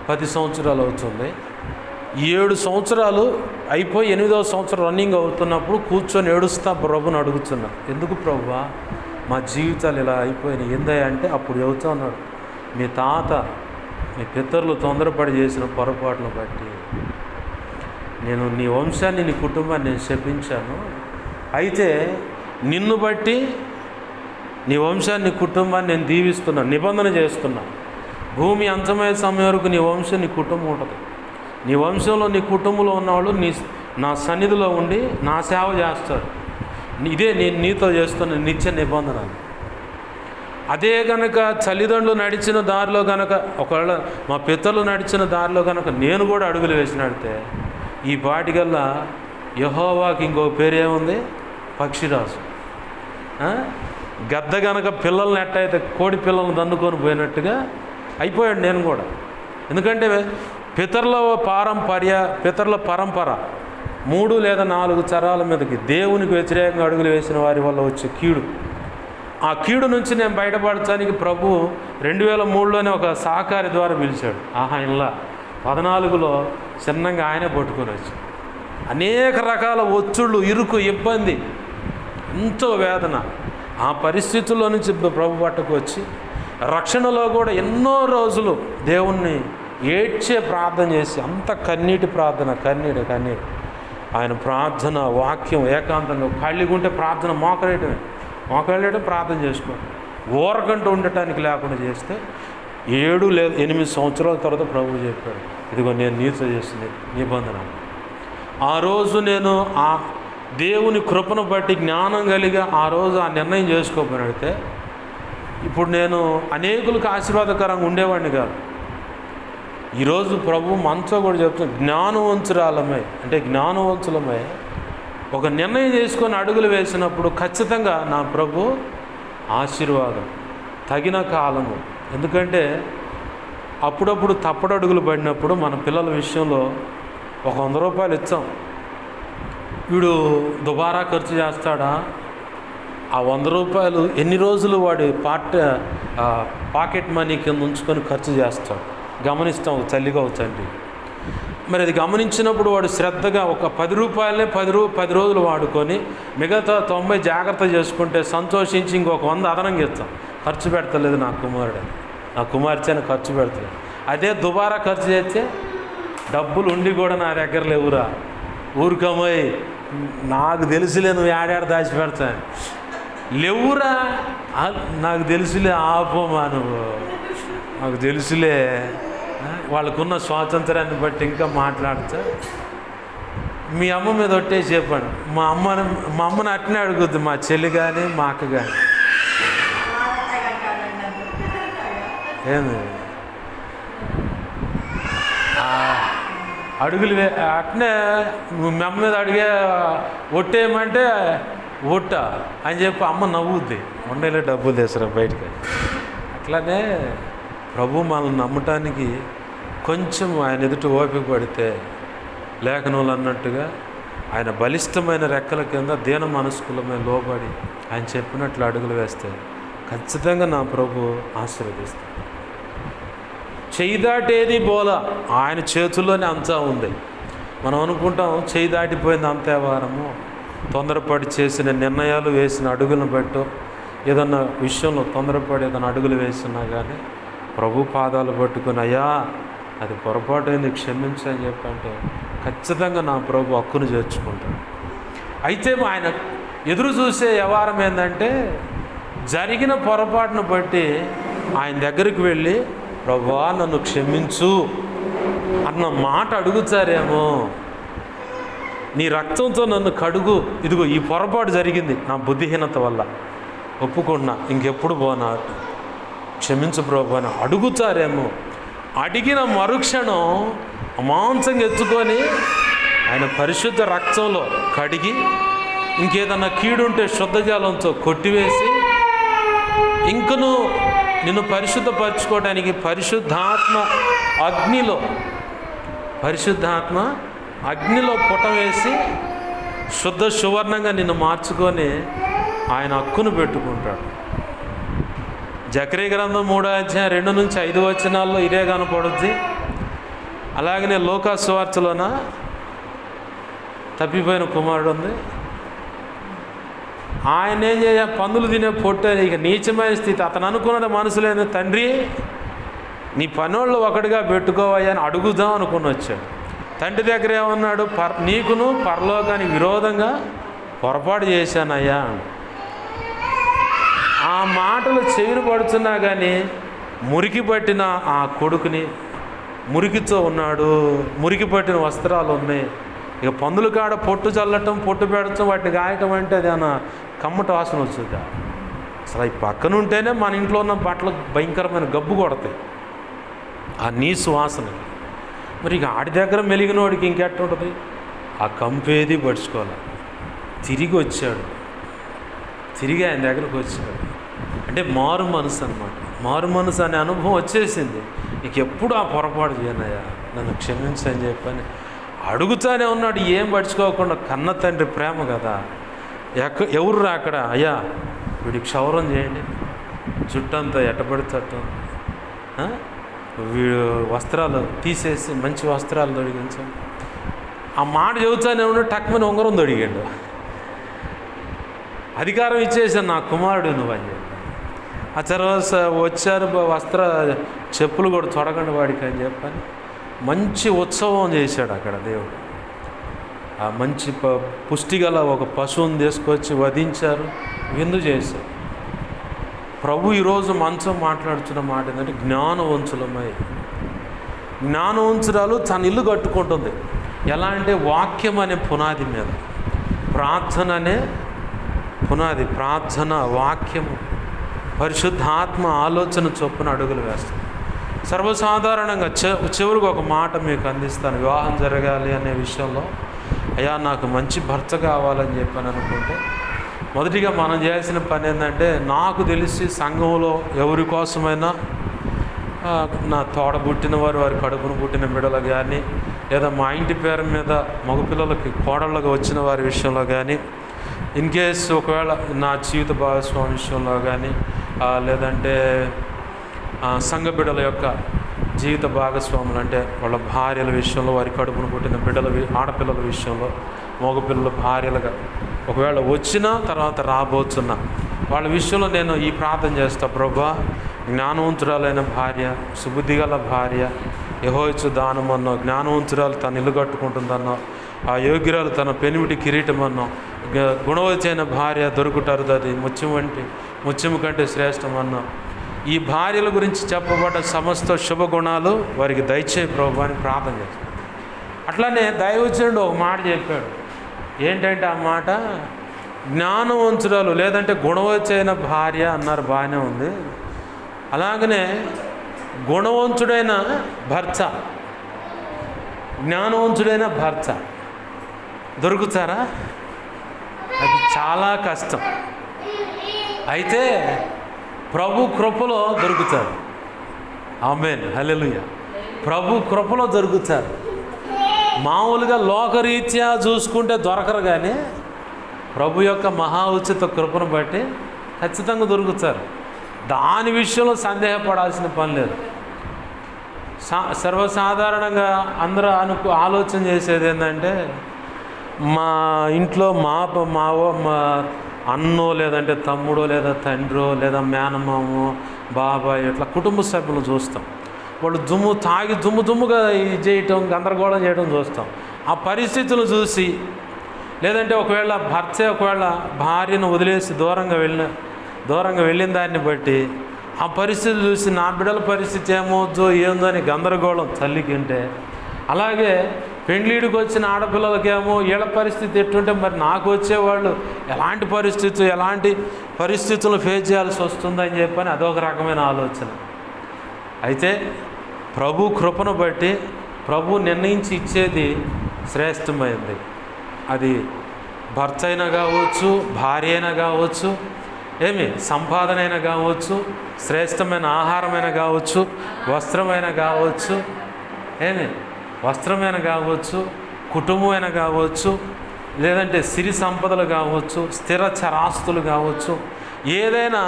10 సంవత్సరాలు అవుతుంది. 7 సంవత్సరాలు అయిపోయి 8వ సంవత్సరం రన్నింగ్ అవుతున్నప్పుడు కూర్చొని ఏడుస్తా ప్రభుని అడుగుతున్నా, ఎందుకు ప్రభువా మా జీవితాలు ఇలా అయిపోయినాయి ఏందయ్యా అంటే, అప్పుడు చెబుతా ఉన్నాడు, మీ తాత మీ పితరులు తొందరపడి చేసిన పొరపాటును బట్టి నేను నీ వంశాన్ని నీ కుటుంబాన్ని నేను శపించాను. అయితే నిన్ను బట్టి నీ వంశాన్ని నీ కుటుంబాన్ని నేను దీవిస్తున్నా, నిబంధన చేస్తున్నా. భూమి అంతమయ్యే సమయం వరకు నీ వంశం నీ కుటుంబం ఉంటుంది. నీ వంశంలో నీ కుటుంబంలో ఉన్నవాళ్ళు నా సన్నిధిలో ఉండి నా సేవ చేస్తారు. ఇదే నేను నీతో చేస్తున్న నిత్య నిబంధన. అదే కనుక తల్లిదండ్రులు నడిచిన దారిలో కనుక, ఒకవేళ మా పితరులు నడిచిన దారిలో కనుక నేను కూడా అడుగులు వేసినడితే, ఈ పాటికల్లా యెహోవాకి ఇంకో పేరేముంది, పక్షిరాజు. గద్ద కనుక పిల్లల్ని ఎట్టయితే కోడి పిల్లల్ని దన్నుకొని పోయినట్టుగా అయిపోయాడు నేను కూడా. ఎందుకంటే పితరుల పరంపర 3 లేదా 4 తరాల మీదకి దేవునికి వ్యతిరేకంగా అడుగులు వేసిన వారి వల్ల వచ్చే కీడు, ఆ కీడు నుంచి నేను బయటపడటానికి ప్రభు 2003లోనే ఒక సహకారి ద్వారా పిలిచాడు. ఇలా 14లో చిన్నంగా ఆయనే పట్టుకొని వచ్చి, అనేక రకాల ఒత్తిళ్ళు, ఇరుకు, ఇబ్బంది, ఎంతో వేదన, ఆ పరిస్థితుల్లో నుంచి ప్రభు పట్టుకు వచ్చి రక్షణలో కూడా ఎన్నో రోజులు దేవుణ్ణి ఏడ్చే ప్రార్థన చేసి, అంత కన్నీటి ప్రార్థన, కన్నీడు ఆయన ప్రార్థన, వాక్యం ఏకాంతంగా ఖాళీగా ఉంటే ప్రార్థన మోకరేయడం ప్రార్థన చేసుకోండి. ఊరకంటూ ఉండటానికి లేకుండా చేస్తే 7 లేదా 8 సంవత్సరాల తర్వాత ప్రభువు చెప్పాడు, ఇదిగో నేను నీతో చేసింది నిబంధన. ఆ రోజు నేను ఆ దేవుని కృపను బట్టి జ్ఞానం కలిగి ఆ రోజు ఆ నిర్ణయం చేసుకోకపోయినైతే ఇప్పుడు నేను అనేకులకు ఆశీర్వాదకరంగా ఉండేవాడిని కాదు. ఈరోజు ప్రభు మనతో కూడా చెప్తున్నా, జ్ఞానవంతులమై ఒక నిర్ణయం చేసుకొని అడుగులు వేసినప్పుడు ఖచ్చితంగా నా ప్రభు ఆశీర్వాదం, తగిన కాలము. ఎందుకంటే అప్పుడప్పుడు తప్పడడుగులు పడినప్పుడు మన పిల్లల విషయంలో ఒక 100 రూపాయలు ఇచ్చాం, వీడు దుబారా ఖర్చు చేస్తాడా, ఆ 100 రూపాయలు ఎన్ని రోజులు వాడి పాకెట్ మనీ కింద ఉంచుకొని ఖర్చు చేస్తాడు, గమనిస్తాం తల్లిగా తండ్రి. మరి అది గమనించినప్పుడు వాడు శ్రద్ధగా ఒక 10 రూపాయలనే 10 రోజులు వాడుకొని మిగతా 90 జాగ్రత్త చేసుకుంటే సంతోషించి ఇంకొక 100 అదనంగా ఇస్తాం. ఖర్చు పెడతలేదు నా కుమార్తె ఖర్చు పెడతలేదు. అదే దుబారా ఖర్చు చేస్తే డబ్బులు ఉండి కూడా నా దగ్గర లేవురా, ఊరికమ్మాయి నాకు తెలుసులే నువ్వు ఏడాడు దాచి పెడతాను, లేవురా నాకు తెలుసులే, ఆపమా నువ్వు, నాకు తెలుసులే. వాళ్ళకున్న స్వాతంత్రాన్ని బట్టి ఇంకా మాట్లాడితే మీ అమ్మ మీద ఒట్టే చెప్పండి. మా అమ్మని అట్నే అడుగుద్ది మా చెల్లి కానీ మా అక్క కానీ. ఏంది అడుగులు అట్నే మీ అమ్మ మీద అడిగే ఒట్టేయమంటే ఒట్ట అని చెప్పి అమ్మ నవ్వుద్ది, ఉండేలే డబ్బులు తెసరా బయటకి. అట్లానే ప్రభు మనల్ని నమ్మటానికి కొంచెం ఆయన ఎదుట ఓపిక పడితే, లేఖనంలో అన్నట్టుగా ఆయన బలిష్టమైన రెక్కల కింద దీన మనస్కులమే లోబడి ఆయన చెప్పినట్లు అడుగులు వేస్తే ఖచ్చితంగా నా ప్రభు ఆశీర్వదిస్తాడు. చెయ్యి దాటేది బోల ఆయన చేతుల్లోనే అంతా ఉంది. మనం అనుకుంటాం చెయ్యి దాటిపోయింది అంతే వారము, తొందరపడి చేసిన నిర్ణయాలు వేసిన అడుగులను బట్టో ఏదన్నా విషయంలో తొందరపడి ఏదైనా అడుగులు వేసినా కానీ ప్రభు పాదాలు పట్టుకుని అయ్యా అది పొరపాటైంది క్షమించని చెప్పంటే ఖచ్చితంగా నా ప్రభు హక్కును చేర్చుకుంటాడు. అయితే ఆయన ఎదురు చూసే వ్యవహారం ఏంటంటే జరిగిన పొరపాటును బట్టి ఆయన దగ్గరికి వెళ్ళి ప్రభువా నన్ను క్షమించు అన్న మాట అడుగుతారేమో, నీ రక్తంతో నన్ను కడుగు, ఇదిగో ఈ పొరపాటు జరిగింది నా బుద్ధిహీనత వల్ల, ఒప్పుకున్నా, ఇంకెప్పుడు పోనా, క్షమించు ప్రభు అని అడుగుతారేమో. అడిగిన మరుక్షణం మాంసంగా ఎత్తుకొని ఆయన పరిశుద్ధ రక్తంలో కడిగి ఇంకేదన్నా కీడుంటే శుద్ధజాలంతో కొట్టివేసి ఇంకను నిన్ను పరిశుద్ధపరచుకోవడానికి పరిశుద్ధాత్మ అగ్నిలో పుట వేసి శుద్ధ సువర్ణంగా నిన్ను మార్చుకొని ఆయన హక్కును పెట్టుకుంటాడు. జకరియా గ్రంథం 3:2 నుంచి 5 వచనాల్లో ఇదే కనపడుద్ది. అలాగనే లూకా సువార్తలోన తప్పిపోయిన కుమారుడు ఉంది. ఆయన ఏం పందులు తినే పొట్టు, ఇక నీచమైన స్థితి. అతను అనుకున్నది మనసులేని, తండ్రి నీ పనోళ్ళు ఒకటిగా పెట్టుకోవయ్యా అని అడుగుదాం అనుకుని వచ్చాడు. తండ్రి దగ్గర ఏమన్నాడు? నీకును పరలోకానికి విరోధంగా పొరపాటు చేశానయ్యా. ఆ మాటలు చెవిని పడుతున్నా కానీ మురికి పట్టిన ఆ కొడుకుని, మురికితో ఉన్నాడు, మురికి పట్టిన వస్త్రాలు ఉన్నాయి. ఇక పందుల కాడ పొట్టు చల్లటం, పొట్టు పెడటం, వాటిని గాయటం అంటే అది అన్న కమ్మట వాసన వచ్చుద్ది. అసలు ఈ పక్కన ఉంటేనే మన ఇంట్లో ఉన్న బట్టలు భయంకరమైన గబ్బు కొడతాయి, ఆ నీసు వాసన. మరి ఇక ఆడి దగ్గర మెలిగినోడికి ఇంకెట్ట ఉంటుంది? ఆ కంపేది పడుచుకోవాలి. తిరిగి వచ్చాడు, తిరిగి ఆయన దగ్గరకు వచ్చాడు. అంటే మారు మనసు అనమాట. మారు మనసు అనే అనుభవం వచ్చేసింది. ఇక ఎప్పుడు ఆ పొరపాటు చేయనయ్యా, నన్ను క్షమించని చెప్పని అడుగుతానే ఉన్నాడు. ఏం పడుచుకోకుండా, కన్న తండ్రి ప్రేమ కదా. ఎవరు అక్కడ, అయ్యా వీడికి క్షౌరం చేయండి, జుట్టంతా ఎట్టబడితట్టు, వీడు వస్త్రాలు తీసేసి మంచి వస్త్రాలు తొడిగించండి. ఆ మాట చెబుతానే ఉన్నాడు. టక్మని ఉంగరం తొడిగాడు. అధికారం ఇచ్చేసాను, నా కుమారుడు నువ్వు అని చెప్పి. ఆ తర్వాత వచ్చారు, చెప్పులు కూడా తొడగండి వాడికి అని చెప్పని మంచి ఉత్సవం చేశాడు అక్కడ దేవుడు. ఆ మంచి పుష్టిగల ఒక పశువుని తీసుకొచ్చి వధించారు, విందు చేశారు. ప్రభు ఈరోజు మనతో మాట్లాడుతున్న మాట ఏంటంటే, జ్ఞానవంతులమై. జ్ఞానవంతురాలు తన ఇల్లు కట్టుకుంటుంది. ఎలా అంటే వాక్యం అనే పునాది మీద, ప్రార్థన అనే పునాది, ప్రార్థన, వాక్యము, పరిశుద్ధాత్మ ఆలోచన చొప్పున అడుగులు వేస్తాం. సర్వసాధారణంగా చివరికి ఒక మాట మీకు అందిస్తాను. వివాహం జరగాలి అనే విషయంలో, అయ్యా నాకు మంచి భర్త కావాలని చెప్పని అనుకుంటే, మొదటిగా మనం చేయాల్సిన పని ఏంటంటే, నాకు తెలిసి సంఘంలో ఎవరి కోసమైనా నా తోడ పుట్టిన వారు, వారి కడుపును పుట్టిన బిడ్డలు కానీ, లేదా మా ఇంటి పేరు మీద మగపిల్లలకి కోడళ్ళగా వచ్చిన వారి విషయంలో కానీ, ఇన్ కేస్ ఒకవేళ నా జీవిత భాగస్వామి విషయంలో కానీ, లేదంటే సంఘ బిడ్డల యొక్క జీవిత భాగస్వాములు అంటే వాళ్ళ భార్యల విషయంలో, వారి కడుపును పుట్టిన బిడ్డల ఆడపిల్లల విషయంలో, మగపిల్లల భార్యలుగా ఒకవేళ వచ్చినా తర్వాత రాబోతున్నా వాళ్ళ విషయంలో నేను ఈ ప్రార్థన చేస్తా. ప్రభువా, జ్ఞానవంతురాలైన భార్య, సుబుద్ధిగల భార్య, యెహోవా దానమన్నో, జ్ఞానవంతురాలు తను ఇల్లు కట్టుకుంటుందన్నో, ఆ యోగ్యురాలు తన పెనిమిటి కిరీటమన్నో, గుణవచైన భార్య దొరుకుతారు, అది ముత్యము కంటే శ్రేష్టమన్నో, ఈ భార్యల గురించి చెప్పబడ్డ సమస్త శుభగుణాలు వారికి దయచేయి ప్రభు అని ప్రార్థన చేస్తాడు. అట్లానే దైవజనుడు ఒక మాట చెప్పాడు. ఏంటంటే ఆ మాట, జ్ఞానవంతురాలు లేదంటే గుణవచైన భార్య అన్నారు, బాగానే ఉంది. అలాగనే గుణవంతుడైన భర్త, జ్ఞానవంతుడైన భర్త దొరుకుతారా? అది చాలా కష్టం. అయితే ప్రభు కృపలో దొరుకుతారు. ఆమేన్, హల్లెలూయా. ప్రభు కృపలో దొరుకుతారు. మామూలుగా లోకరీత్యా చూసుకుంటే దొరకరు, కానీ ప్రభు యొక్క మహా ఉచిత కృపను బట్టి ఖచ్చితంగా దొరుకుతారు. దాని విషయంలో సందేహపడాల్సిన పని లేదు. సర్వసాధారణంగా అందరూ ఆలోచన చేసేది ఏంటంటే, మా ఇంట్లో మా అన్నో లేదంటే తమ్ముడో లేదా తండ్రో లేదా మేనమామో బాబాయ్ ఇట్లా కుటుంబ సభ్యులు చూస్తాం. వాళ్ళు దుమ్ముగా ఇది చేయటం, గందరగోళం చేయడం చూస్తాం. ఆ పరిస్థితులు చూసి, లేదంటే ఒకవేళ భార్యను వదిలేసి దూరంగా వెళ్ళిన దాన్ని బట్టి ఆ పరిస్థితి చూసి నా బిడ్డల పరిస్థితి ఏమవుద్దో ఏందో అని గందరగోళం తల్లికింటే, అలాగే పెండ్లీడికి వచ్చిన ఆడపిల్లలకేమో వీళ్ళ పరిస్థితి ఎట్టుంటే మరి నాకు వచ్చేవాళ్ళు ఎలాంటి పరిస్థితులు ఫేస్ చేయాల్సి వస్తుందని చెప్పని అదొక రకమైన ఆలోచన. అయితే ప్రభు కృపను బట్టి ప్రభు నిర్ణయించి ఇచ్చేది శ్రేష్టమైంది. అది భర్త అయినా కావచ్చు, భార్య అయినా కావచ్చు, సంపాదన అయినా కావచ్చు, శ్రేష్టమైన ఆహారమైన కావచ్చు, వస్త్రమైన కావచ్చు, వస్త్రమైన కావచ్చు, కుటుంబమైన కావచ్చు, లేదంటే సిరి సంపదలు కావచ్చు, స్థిర చరాస్తులు కావచ్చు, ఏదైనా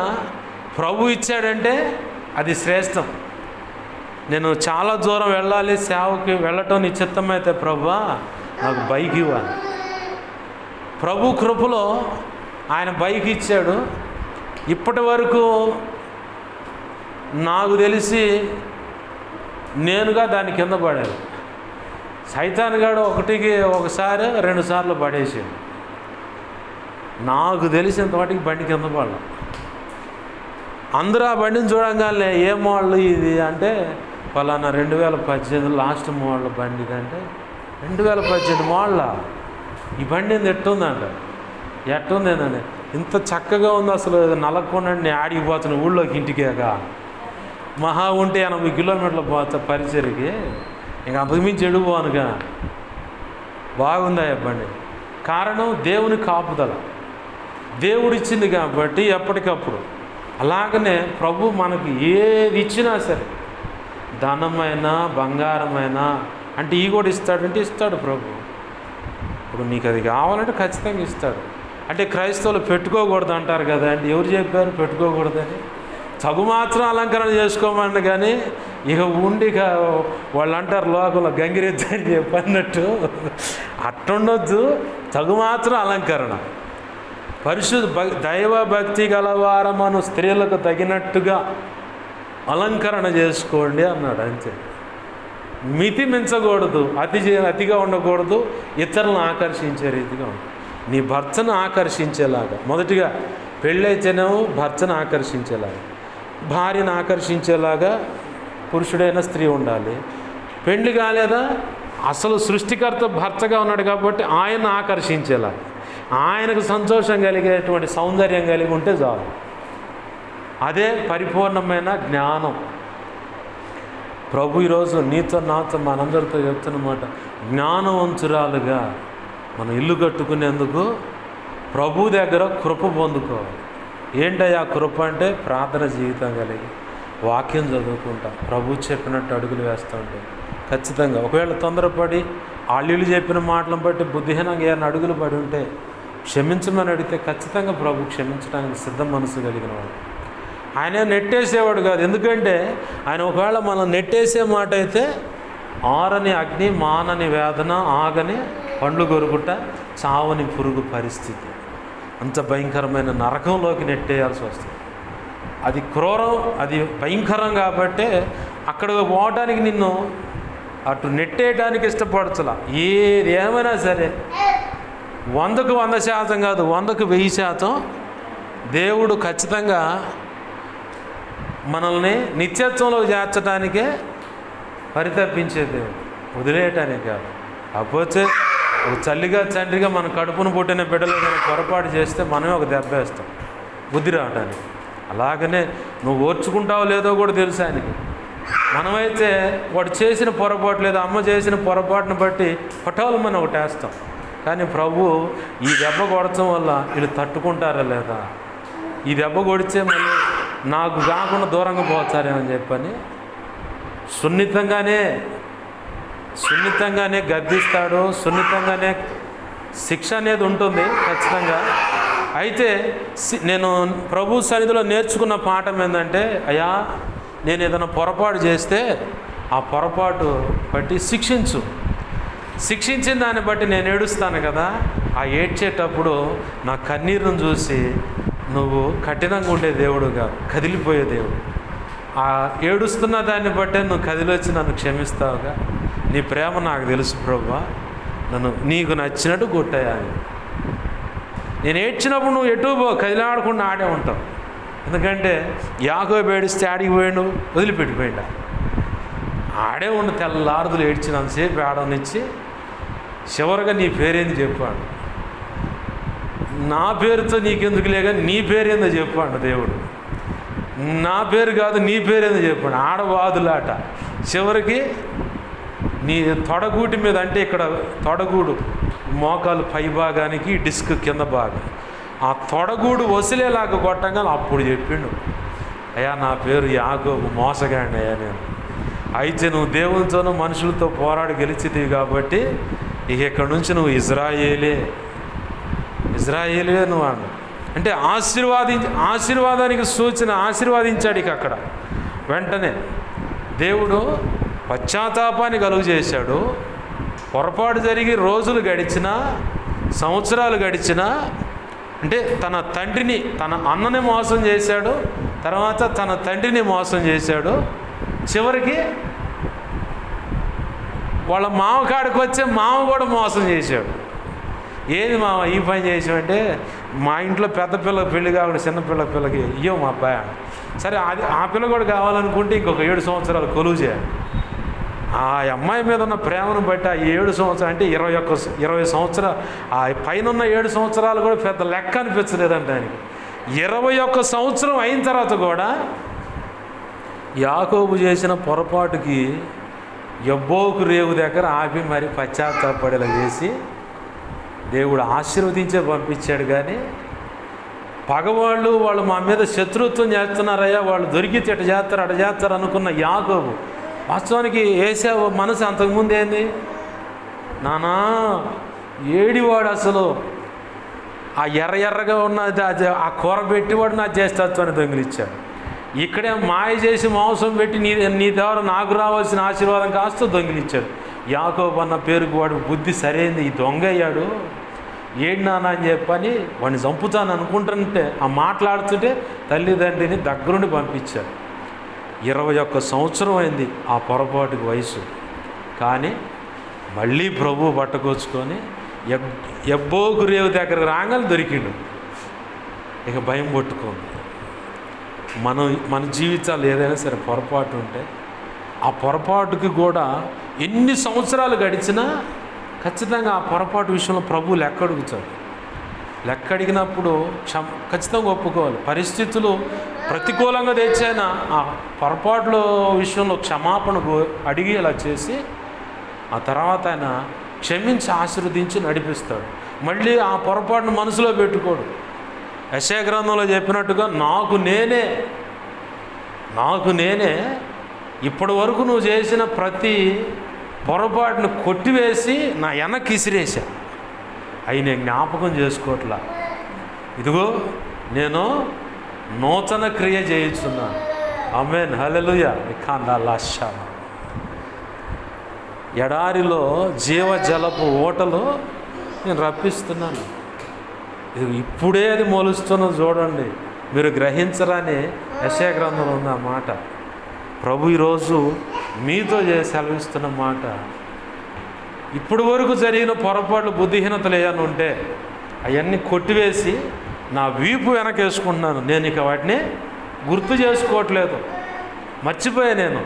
ప్రభు ఇచ్చాడంటే అది శ్రేష్టం. నేను చాలా దూరం వెళ్ళాలి, సేవకి వెళ్ళటం నీ చిత్తమైతే ప్రభువా నాకు బైక్ ఇవ్వాలి. ప్రభు కృపలో ఆయన బైక్ ఇచ్చాడు. ఇప్పటి వరకు నాకు తెలిసి నేనుగా దాని కింద పడాను. సైతాన్ గాడు ఒకసారి 2 సార్లు పడేసాడు. నాకు తెలిసినంత వాటికి బండి కింద పడలా. అందరూ ఆ బండిని చూడంగానే ఏ మోడల్ ఇది అంటే పలానా 2018 లాస్ట్ మోడల్ బండి అంటే 2018 మోడలా ఈ బండి ఎట్టుందంట. ఎట్టుంది ఏంటండి, ఇంత చక్కగా ఉంది అసలు నలగకుండా నేను ఆడిపోతున్నా ఊళ్ళోకి ఇంటికేగా. మహా ఉంటే 80 కిలోమీటర్లు పోతా పరిచయకి, ఇంక అంతకుమించి ఎడిపోనుగా. బాగుందా బండి. కారణం దేవుని కాపుదల, దేవుడిచ్చింది కాబట్టి ఎప్పటికప్పుడు. అలాగనే ప్రభు మనకి ఏది ఇచ్చినా సరే, ధనమైనా బంగారమైనా అంటే ఈ కూడా ఇస్తాడంటే ఇస్తాడు ప్రభు. ఇప్పుడు నీకు అది కావాలంటే ఖచ్చితంగా ఇస్తాడు. అంటే క్రైస్తవులు పెట్టుకోకూడదు అంటారు కదా అండి. ఎవరు చెప్పారు పెట్టుకోకూడదని? తగు మాత్రం అలంకరణ చేసుకోమని. కానీ ఇక వాళ్ళు అంటారు లోకంలో గంగిరెద్దు అని చెప్పన్నట్టు అట్టుండొద్దు. తగు మాత్రం అలంకరణ, దైవ భక్తి గలవారమను స్త్రీలకు తగినట్టుగా అలంకరణ చేసుకోండి అన్నాడు. అంతే. మితి మించకూడదు, అతిగా ఉండకూడదు, ఇతరులను ఆకర్షించే రీతిగా ఉంటుంది. నీ భర్తను ఆకర్షించేలాగా, మొదటిగా పెళ్ళైతేనేమో భర్తను ఆకర్షించేలాగా, భార్యను ఆకర్షించేలాగా పురుషుడైన స్త్రీ ఉండాలి. పెళ్లి కాలేదా, అసలు సృష్టికర్త భర్తగా ఉన్నాడు కాబట్టి ఆయన ఆకర్షించేలాగా, ఆయనకు సంతోషం కలిగేటువంటి సౌందర్యం కలిగి ఉంటే చాలు. అదే పరిపూర్ణమైన జ్ఞానం. ప్రభు ఈరోజు నీతో నాతో మనందరితో చెప్తున్నమాట, జ్ఞానవంతురాలుగా మనం ఇల్లు కట్టుకునేందుకు ప్రభు దగ్గర కృప పొందుకోవాలి. ఏంటయ్యా కృప అంటే ప్రార్థన జీవితం కలిగి వాక్యం చదువుకుంటా ప్రభు చెప్పినట్టు అడుగులు వేస్తూ ఉంటే ఖచ్చితంగా. ఒకవేళ తొందరపడి వాళ్ళు చెప్పిన మాటలను బట్టి బుద్ధిహీనంగా ఏమైనా అడుగులు పడి ఉంటే క్షమించమని అడిగితే ఖచ్చితంగా ప్రభు క్షమించడానికి సిద్ధ మనసు కలిగిన వాడు. ఆయన నెట్టేసేవాడు కాదు. ఎందుకంటే ఆయన ఒకవేళ మనం నెట్టేసే మాట అయితే ఆరని అగ్ని, మానని వేదన, ఆగని పండ్లు గొరుగుట, చావని పురుగు పరిస్థితి, అంత భయంకరమైన నరకంలోకి నెట్టేయాల్సి వస్తుంది. అది క్రూరం, అది భయంకరం. కాబట్టి అక్కడికి పోవడానికి నిన్ను అటు నెట్టేయడానికి ఇష్టపడచలా. ఏది ఏమైనా సరే 100కు 100% కాదు, 100కు 1000% దేవుడు ఖచ్చితంగా మనల్ని నిత్యత్వంలో చేర్చడానికే పరితపించే దేవుడు, వదిలేయటానికి కాదు. కాకపోతే ఒక తల్లిగా తండ్రిగా మన కడుపును పుట్టిన బిడ్డలు పొరపాటు చేస్తే మనమే ఒక దెబ్బ వేస్తాం బుద్ధి రావడానికి. అలాగనే నువ్వు ఓర్చుకుంటావో లేదో కూడా తెలుసు ఆయనకి. మనమైతే వాడు చేసిన పొరపాటు లేదా అమ్మ చేసిన పొరపాటును బట్టి పటాలు మనం ఒకటి వేస్తాం. కానీ ప్రభు ఈ దెబ్బ కొడటం వల్ల వీళ్ళు తట్టుకుంటారా లేదా, ఈ దెబ్బ కొడితే మళ్ళీ నాకు కాకుండా దూరంగా పోతారేమని చెప్పని సున్నితంగానే గద్దిస్తాడు. సున్నితంగానే శిక్ష అనేది ఉంటుంది ఖచ్చితంగా. అయితే నేను ప్రభు సన్నిధిలో నేర్చుకున్న పాఠం ఏంటంటే, అయ్యా నేను ఏదైనా పొరపాటు చేస్తే ఆ పొరపాటు బట్టి శిక్షించిన దాన్ని బట్టి నేను ఏడుస్తాను కదా, ఆ ఏడ్చేటప్పుడు నా కన్నీరును చూసి నువ్వు కఠినంగా ఉండే దేవుడు కాదు, కదిలిపోయే దేవుడు. ఆ ఏడుస్తున్న దాన్ని బట్టే నువ్వు కదిలొచ్చి నన్ను క్షమిస్తావుగా. నీ ప్రేమ నాకు తెలుసు ప్రభువా, నన్ను నీకు నచ్చినట్టు కొట్టాయా అని. నేను ఏడ్చినప్పుడు నువ్వు ఎటు కదిలాడకుండా ఆడే ఉంటావు. ఎందుకంటే యాకోబు ఏడిస్తే ఆడికి పోయాడు, వదిలిపెట్టిపోయిండా. ఆడే ఉండి తెల్లారుదులు ఏడ్చినంతసేపు ఆడనిచ్చి చివరిగా నీ పేరేంది చెప్పాడు. నా పేరుతో నీకెందుకు లేక నీ పేరేందో చెప్పాడు దేవుడు. నా పేరు కాదు నీ పేరేందో చెప్పాడు. ఆడవాదులాట. చివరికి నీ తొడగూటి మీద, అంటే ఇక్కడ తొడగూడు మోకాలు పై భాగానికి డిస్క్ కింద భాగం, ఆ తొడగూడు వసిలేలాగా కొట్టంగా అప్పుడు చెప్పిండు, అయ్యా నా పేరు యాకోబు, మోసగాడిని అయ్యా నేను. అయితే నువ్వు దేవునితోనూ మనుషులతో పోరాడి గెలిచితివి కాబట్టి ఇక ఇక్కడ నుంచి నువ్వు ఇజ్రాయేలే ఇజ్రాయేలే నువ్వు అన్న. అంటే ఆశీర్వాదానికి సూచన, ఆశీర్వాదించాడు ఇక అక్కడ. వెంటనే దేవుడు పశ్చాత్తాపాన్ని కలుగు చేశాడు. పొరపాటు జరిగి రోజులు గడిచినా, సంవత్సరాలు గడిచినా, అంటే తన తండ్రిని, తన అన్నని మోసం చేశాడు, తర్వాత తన తండ్రిని మోసం చేశాడు, చివరికి వాళ్ళ మామ కాడికి వచ్చే మామ కూడా మోసం చేశాడు. ఏది మామ ఈ పని చేసామంటే, మా ఇంట్లో పెద్ద పిల్లకి పెళ్లి కాకుండా చిన్న పిల్లకి ఇయ్యో మా అబ్బాయి. సరే, అది ఆ పిల్ల కూడా కావాలనుకుంటే ఇంకొక 7 సంవత్సరాలు కొలువు చేయాలి. ఆ అమ్మాయి మీద ఉన్న ప్రేమను బట్టి ఆ 7 సంవత్సరాలు అంటే 20 సంవత్సరాలు, ఆ పైన ఉన్న 7 సంవత్సరాలు కూడా పెద్ద లెక్క అనిపించలేదంట ఆయనకి. 21 సంవత్సరం అయిన తర్వాత కూడా యాకోబు చేసిన పొరపాటుకి యబ్బోకు రేవు దగ్గర ఆపి మరి పశ్చాత్తాపడేలా చేసి దేవుడు ఆశీర్వదించే పంపించాడు. కానీ పగవాళ్ళు వాళ్ళు మా మీద శత్రుత్వం చేస్తున్నారయ్యా, వాళ్ళు దొరికితే అటు చేస్తారు అనుకున్న యాకోబు వాస్తవానికి ఏశావు మనసు అంతకుముందు ఏంది, నానా ఏడివాడు అసలు ఆ ఎర్రగా ఉన్నది ఆ కూర పెట్టివాడు నా జ్యేష్ఠత్వాన్ని దొంగిలిచ్చాడు. ఇక్కడే మాయ చేసి మాంసం పెట్టి నీ ద్వారా నాకు రావాల్సిన ఆశీర్వాదం కాస్త దొంగిలిచ్చాడు. యాకోబు అన్న పేరుకు వాడు బుద్ధి సరైంది, ఈ దొంగ అయ్యాడు, ఏడు నాన్న అని చెప్పని వాడిని చంపుతాను అనుకుంటుంటే, ఆ మాట్లాడుతుంటే తల్లిదండ్రిని దగ్గరుండి పంపించాడు. 21 సంవత్సరం అయింది ఆ పొరపాటుకి వయసు. కానీ మళ్ళీ ప్రభువు పట్టుకొచ్చుకొని యబ్బోకు రేవు దగ్గర రాగానే దొరికిండు. ఇక భయం పట్టుకుంది. మన జీవితాలు ఏదైనా సరే పొరపాటు ఉంటే ఆ పొరపాటుకి కూడా ఎన్ని సంవత్సరాలు గడిచినా ఖచ్చితంగా ఆ పొరపాటు విషయంలో ప్రభువు లెక్క అడుగుతాడు. లెక్క అడిగినప్పుడు ఖచ్చితంగా ఒప్పుకోవాలి. పరిస్థితులు ప్రతికూలంగా తెచ్చైనా ఆ పొరపాట్ల విషయంలో క్షమాపణ అడిగి అలా చేసి ఆ తర్వాత ఆయన క్షమించి ఆశీర్వదించి నడిపిస్తాడు. మళ్ళీ ఆ పొరపాటును మనసులో పెట్టుకోడు. యెషయా గ్రంథంలో చెప్పినట్టుగా నాకు నేనే ఇప్పటి వరకు నువ్వు చేసిన ప్రతి పొరపాటును కొట్టివేసి నా వెనక్కి ఇసిరేసా, అవి నేను జ్ఞాపకం చేసుకోవట్లా. ఇదిగో నేను నూతన క్రియ చేయించున్నాను. ఆమేన్, హల్లెలూయా. ఇఖాందాలాషా ఎడారిలో జీవజలపు ఓటలో నేను రప్పిస్తున్నాను. ఇది ఇప్పుడే అది మొలుస్తున్నది చూడండి, మీరు గ్రహించరాని యెషయా గ్రంథంలో ఉంది ఆ మాట. ప్రభు ఈరోజు మీతో సెలవిస్తున్న మాట. ఇప్పుడు వరకు జరిగిన పొరపాట్లు, బుద్ధిహీనతలు ఏమైనా ఉంటే అవన్నీ కొట్టివేసి నా వీపు వెనకేసుకుంటున్నాను. నేను ఇక వాటిని గుర్తు చేసుకోవట్లేదు, మర్చిపోయా నేను.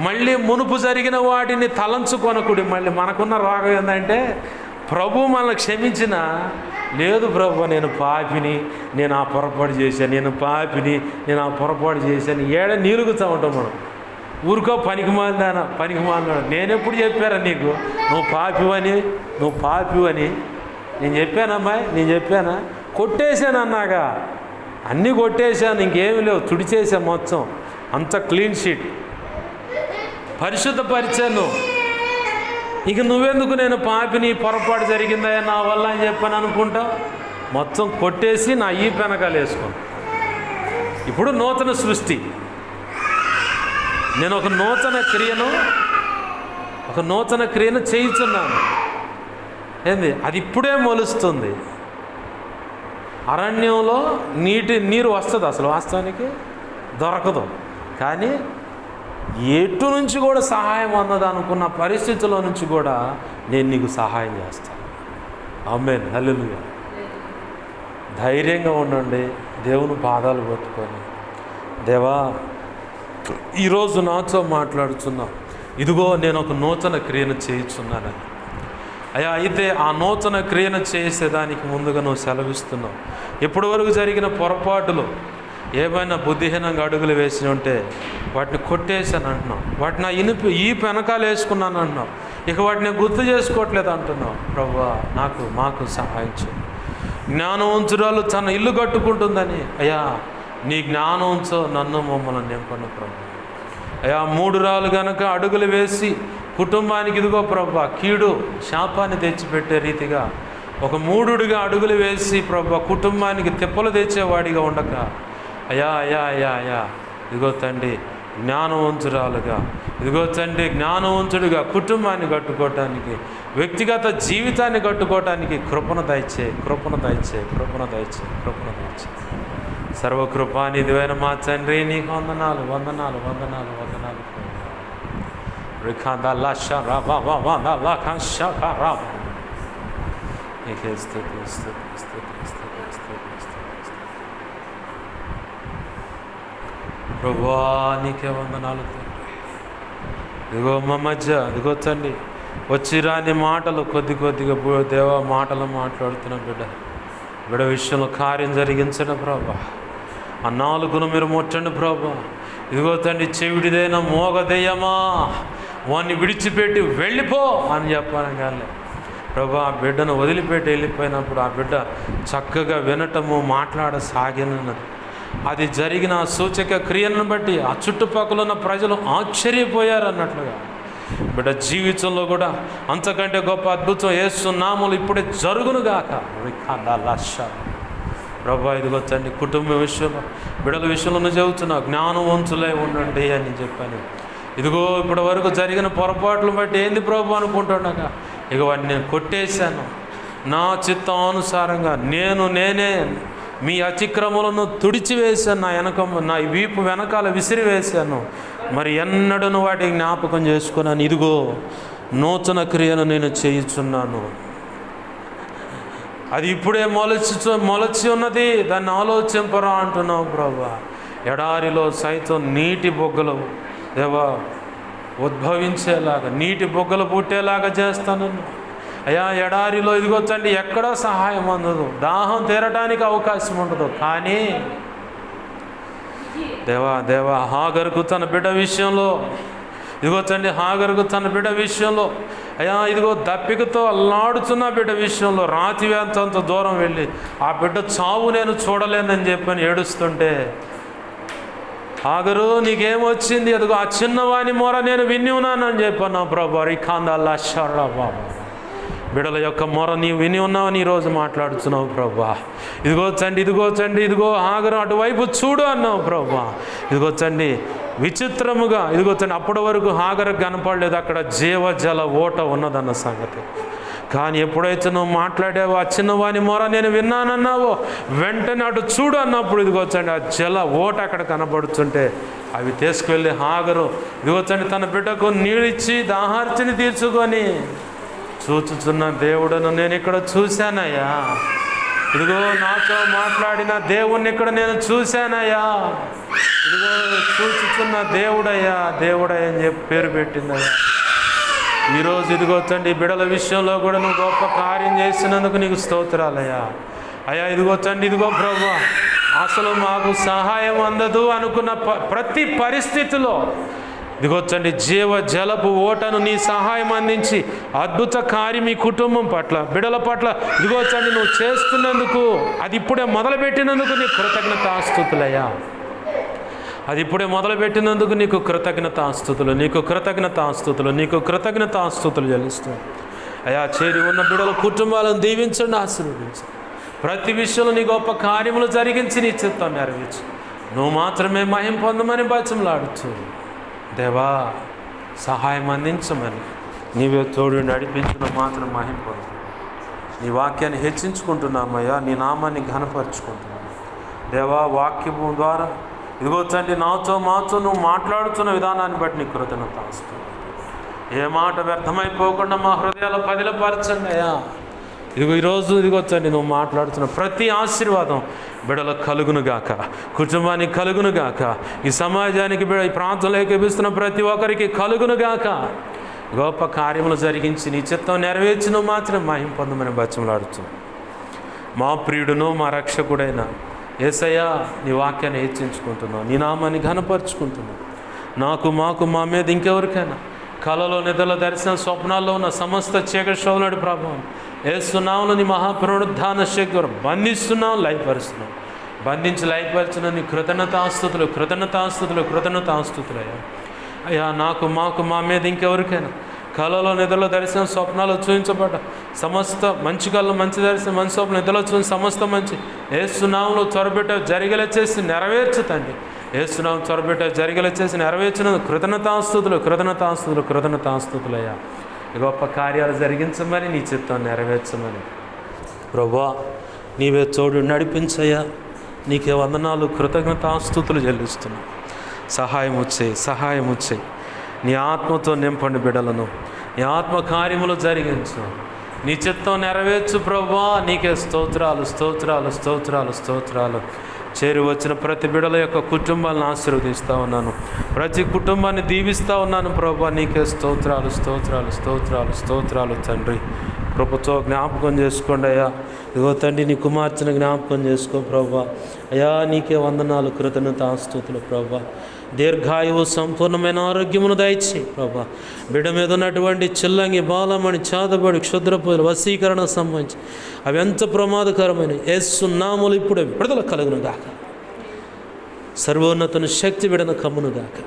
మళ్ళీ మునుపు జరిగిన వాటిని తలంచుకొనకుడి. మళ్ళీ మనకున్న రోగం ఏంటంటే ప్రభు మనల్ని క్షమించిన లేదు, ప్రభు నేను పాపిని, నేను ఆ పొరపాటు చేశాను, నేను పాపిని, నేను ఆ పొరపాటు చేశాను, నీలుగుతూ ఉంటాం మనం. ఊరికో పనికిమాలినాడు. నేను ఎప్పుడు చెప్పారా నీకు నువ్వు పాపివని? నేను చెప్పానమ్మాయి, నేను చెప్పానా? కొట్టేశాను అన్నాగా, అన్నీ కొట్టేశాను, ఇంకేమీ లేవు, తుడిచేసా మొత్తం, అంత క్లీన్ షీట్ పరిశుద్ధపరిచాను. ఇక నువ్వెందుకు నేను పాపిని, పొరపాటు జరిగిందా నా వల్ల అని చెప్పాను అనుకుంటావు? మొత్తం కొట్టేసి నా ఈ పెనకాలు వేసుకో. ఇప్పుడు నూతన సృష్టి, నేను ఒక నూతన క్రియను చేయించున్నాను. ఏంది అది? ఇప్పుడే మొలుస్తుంది. అరణ్యంలో నీరు వస్తుంది, అసలు వాస్తవానికి దొరకదు. కానీ ఎటు నుంచి కూడా సహాయం అన్నది అనుకున్న పరిస్థితుల్లో నుంచి కూడా నేను నీకు సహాయం చేస్తాను. ఆమేన్, హల్లెలూయా. ధైర్యంగా ఉండండి, దేవుని పాదాలు పట్టుకొని, దేవా ఈరోజు నాతో మాట్లాడుతున్నా, ఇదిగో నేను ఒక నూతన క్రియను చేయించున్నానని. అయ్యా, అయితే ఆ నూతన క్రియను చేసేదానికి ముందుగా నువ్వు సెలవిస్తున్నావు. ఇప్పటి వరకు జరిగిన పొరపాటులు ఏమైనా బుద్ధిహీనంగా అడుగులు వేసి ఉంటే వాటిని కొట్టేశాను అంటున్నావు, వాటిని ఈ పెనకాలు వేసుకున్నాను అంటున్నావు, ఇక వాటిని గుర్తు చేసుకోవట్లేదు అంటున్నావు. ప్రభువా మాకు సహాయం చేయి. జ్ఞానవంతురాలు తన ఇల్లు కట్టుకుంటుందని, అయ్యా నీ జ్ఞానంతో మమ్మల్ని నింపను ప్రభు. అయ్యా 3 రాళ్ళు కనుక అడుగులు వేసి కుటుంబానికి ఇదిగో ప్రభు కీడు శాపాన్ని తెచ్చిపెట్టే రీతిగా ఒక మూఢుడిగా అడుగులు వేసి ప్రభు కుటుంబానికి తిప్పలు తెచ్చేవాడిగా ఉండక, అయ్యా అయ్యా అయ్యా అయ్యా ఇదిగో తండ్రి జ్ఞానవంతురాలుగా, ఇదిగో తండ్రి జ్ఞానవంతుడిగా కుటుంబాన్ని కట్టుకోవటానికి, వ్యక్తిగత జీవితాన్ని కట్టుకోవటానికి కృపణ దయచే, కృపణ దయచే, కృపణ దయచే, కృపణ దయచే. సర్వకృపానిధివైన మా తండ్రి నీకు వందనాలు, వందనాలు, వందనాలు, వందనాలు. నీకే స్తుతి, స్తుతి, స్తుతి, స్తుతి, స్తుతి, స్తుతి. ప్రభువా నీకే వందనాలు తండ్రి. ఇదిగో మా మధ్య ఇదిగో తండ్రి వచ్చి రాని మాటలు కొద్ది కొద్దిగా దేవా మాటలు మాట్లాడుతున్న బిడ్డ విషయంలో కార్యం జరిగించండి ప్రభా. ఆ నాలుగును మీరు ముట్టండి ప్రభా. ఇదిగో తండ్రి చెవిటిదైనా మోగదయ్యమా వాడిని విడిచిపెట్టి వెళ్ళిపో అని చెప్పాను కానీ ప్రభా ఆ బిడ్డను వదిలిపెట్టి వెళ్ళిపోయినప్పుడు ఆ బిడ్డ చక్కగా వినటము మాట్లాడసాగినది. అది జరిగిన సూచక క్రియలను బట్టి ఆ చుట్టుపక్కల ఉన్న ప్రజలు ఆశ్చర్యపోయారు అన్నట్లుగా బిడ్డ జీవితంలో కూడా అంతకంటే గొప్ప అద్భుతం యేసు నామములో ఇప్పుడే జరుగునుగాక. ప్రభా ఇదిగో తండ్రి కుటుంబ విషయంలో బిడ్డల విషయంలో చెబుతున్నా జ్ఞానవంతులై ఉండండి అని చెప్పాను. ఇదిగో ఇప్పటి వరకు జరిగిన పొరపాట్లు బట్టి ఏంది ప్రభు అనుకుంటున్నాక ఇక వాడిని నేను కొట్టేశాను. నా చిత్తానుసారంగా నేనే మీ అతిక్రమలను తుడిచివేశాను, నా వీపు వెనకాల విసిరివేశాను. మరి ఎన్నడను వాటి జ్ఞాపకం చేసుకున్నాను. ఇదిగో నూతన క్రియను నేను చేయుచున్నాను. అది ఇప్పుడే మొలచి ఉన్నది, దాన్ని ఆలోచింపరా అంటున్నావు ప్రభా. ఎడారిలో సైతం నీటి బొగ్గలు దేవా ఉద్భవించేలాగా, నీటి బొగ్గలు పుట్టేలాగా చేస్తాను. అయ్యా ఎడారిలో ఇదిగో తండ్రి ఎక్కడో సహాయం అందదు, దాహం తీరటానికి అవకాశం ఉండదు. కానీ దేవా హాగరుకు తన బిడ్డ విషయంలో ఇదిగో తండ్రి హాగరుకు తన బిడ్డ విషయంలో అయ్యా ఇదిగో దప్పికతో అల్లాడుతున్న బిడ్డ విషయంలో రాతి వేంతంత దూరం వెళ్ళి ఆ బిడ్డ చావు నేను చూడలేనని చెప్పని ఏడుస్తుంటే హాగరు నీకేమొచ్చింది, అదిగో ఆ చిన్నవాని మొర నేను విని ఉన్నానని చెప్పాను ప్రభా. రిఖాందల్లా షర్రా బాబా బిడ్డల యొక్క మొర నీవు విని ఉన్నావని ఈరోజు మాట్లాడుతున్నావు ప్రభా. ఇదిగో తండ్రి ఇదిగో హాగరు అటువైపు చూడు అన్నావు ప్రభా. ఇదిగో తండ్రి విచిత్రముగా ఇదిగో తండ్రి అప్పటి వరకు హాగరకు కనపడలేదు అక్కడ జీవజల ఓట ఉన్నదన్న సంగతి. కానీ ఎప్పుడైతే నువ్వు మాట్లాడావో ఆ చిన్నవాని మొర నేను విన్నానన్నావో వెంటనే అటు చూడు అన్నప్పుడు ఇదిగో తండ్రి ఆ జల ఓట అక్కడ కనబడుతుంటే అవి తీసుకువెళ్ళి హాగరు ఇదిగో తండ్రి తన బిడ్డకు నీళ్ళిచ్చి దాహార్తిని తీర్చుకొని చూచుచున్న దేవుడును నేను ఇక్కడ చూశానయ్యా. ఇదిగో నాతో మాట్లాడిన దేవుణ్ణి ఇక్కడ నేను చూశానయ్యా. ఇదిగో చూచుచున్న దేవుడయ్యా అని చెప్పి పేరు పెట్టిందయ్యా. ఈరోజు ఇదిగో తండ్రి బిడల విషయంలో కూడా నువ్వు గొప్ప కార్యం చేసినందుకు నీకు స్తోత్రాలయ్యా. అయ్యా ఇదిగో తండ్రి ఇదిగో ప్రభువా అసలు మాకు సహాయం అందదు అనుకున్న ప్రతి పరిస్థితిలో ఇదిగో తండ్రి జీవ జలపు ఓటను నీ సహాయం అందించి అద్భుత కార్యం ఈ కుటుంబం పట్ల బిడల పట్ల ఇదిగో తండ్రి నువ్వు చేస్తున్నందుకు, అది ఇప్పుడే మొదలుపెట్టినందుకు నీకు కృతజ్ఞతాస్తుతులయ్యా. అది ఇప్పుడే మొదలుపెట్టినందుకు నీకు కృతజ్ఞతాస్తుతులు చెల్లిస్తూ అయ్యా చేరి ఉన్న బిడల కుటుంబాలను దీవించండి, ఆశీర్వదించండి. ప్రతి విషయంలో నీ గొప్ప కార్యములు జరిగించి నీ చిత్తాన్ని నెరవేర్చు. నువ్వు మాత్రమే మహిమ పొందమని బతిమలాడుచు దేవా సహాయం అందించమని నీవే తోడు నడిపించిన మాత్రం మహిమ పొందు. నీ వాక్యాన్ని హెచ్చించుకుంటున్నామయ్యా, నీ నామాన్ని ఘనపరుచుకుంటున్నాను దేవా. వాక్యము ద్వారా ఇదిగో తండ్రి మాతో నువ్వు మాట్లాడుతున్న విధానాన్ని బట్టి నీ కృతజ్ఞతాస్తుతులు. ఏ మాట వ్యర్థమైపోకుండా మా హృదయాలు పదిలపరచండి అయ్యా. ఈరోజు ఇదిగో తండ్రి నువ్వు మాట్లాడుతున్న ప్రతి ఆశీర్వాదం బిడలకు కలుగునుగాక, కుటుంబానికి కలుగునుగాక, ఈ సమాజానికి ఈ ప్రాంతంలో ఏకీపిస్తున్న ప్రతి ఒక్కరికి కలుగునుగాక. గొప్ప కార్యములు జరిగించి నీ చిత్తం నెరవేర్చి నువ్వు మాత్రం మహిమ పొందమని బతిమలాడుతూ మా ప్రియుడును మా రక్షకుడైన యేసయ్యా నీ వాక్యాన్ని హెచ్చించుకుంటున్నావు, నీ నామాన్ని ఘనపరుచుకుంటున్నావు. మాకు మా మీద ఇంకెవరికైనా కళలో నిద్రలో దర్శన స్వప్నాల్లో ఉన్న సమస్త చీకటి శోధనడి ప్రభావం యేసునామములో నీ మహాపునరుద్ధాన శక్తి బంధిస్తున్నావు, లయపరుస్తున్నావు. బంధించి లయపరిచిన నీ కృతజ్ఞతాస్తుతులు అయ్యా. అయ్యా మాకు మా మీద ఇంకెవరికైనా కళలో నిద్రలో దర్శనం, స్వప్నాలు చూపించబడ్డ సమస్త మంచి కళలో మంచి దర్శనం, మంచి స్వప్నం, నిద్రలో చూసి సమస్త మంచి యేసునామంలో త్వరబెట్ట జరిగేలా చేసి నెరవేర్చు తండ్రి. యేసునామం త్వరబెట్ట జరిగేలా చేసి నెరవేర్చినందుకు కృతజ్ఞతాస్తుతులయ్యా. గొప్ప కార్యాలు జరిగించమని, నీ చిత్తాన్ని నెరవేర్చమని ప్రభువా నీవే తోడు నడిపించయ్యా. నీకే వందనాలు, కృతజ్ఞతాస్తుతులు చెల్లిస్తున్నాం. సహాయం వచ్చేయి. నీ ఆత్మతో నింపండి బిడ్డలను, నీ ఆత్మ కార్యములు జరిగించు, నీ చిత్తం నెరవేర్చు ప్రభువా. నీకే స్తోత్రాలు. చేరి వచ్చిన ప్రతి బిడ్డల యొక్క కుటుంబాలను ఆశీర్వదిస్తూ ఉన్నాను, ప్రతి కుటుంబాన్ని దీవిస్తూ ఉన్నాను ప్రభువా. నీకే స్తోత్రాలు తండ్రి. కృపతో జ్ఞాపకం చేసుకోండి అయ్యా. ఇదిగో తండ్రి, నీ కుమార్తెను జ్ఞాపకం చేసుకో ప్రభువా. అయ్యా నీకే వందనాలు, కృతజ్ఞతాస్తుతులు ప్రభువా. దీర్ఘాయువు, సంపూర్ణమైన ఆరోగ్యమును దయచేయి ప్రభా. బిడ్డ మీద ఉన్నటువంటి చిల్లంగి, బాలమణి, చాదబడి, క్షుద్రపోయిన వశీకరణ సంబంధించి అవి ఎంత ప్రమాదకరమైన యేసు నామములో ఇప్పుడే విడుదల కలుగును గాక. సర్వోన్నతుని శక్తి బిడను కమ్మును గాక.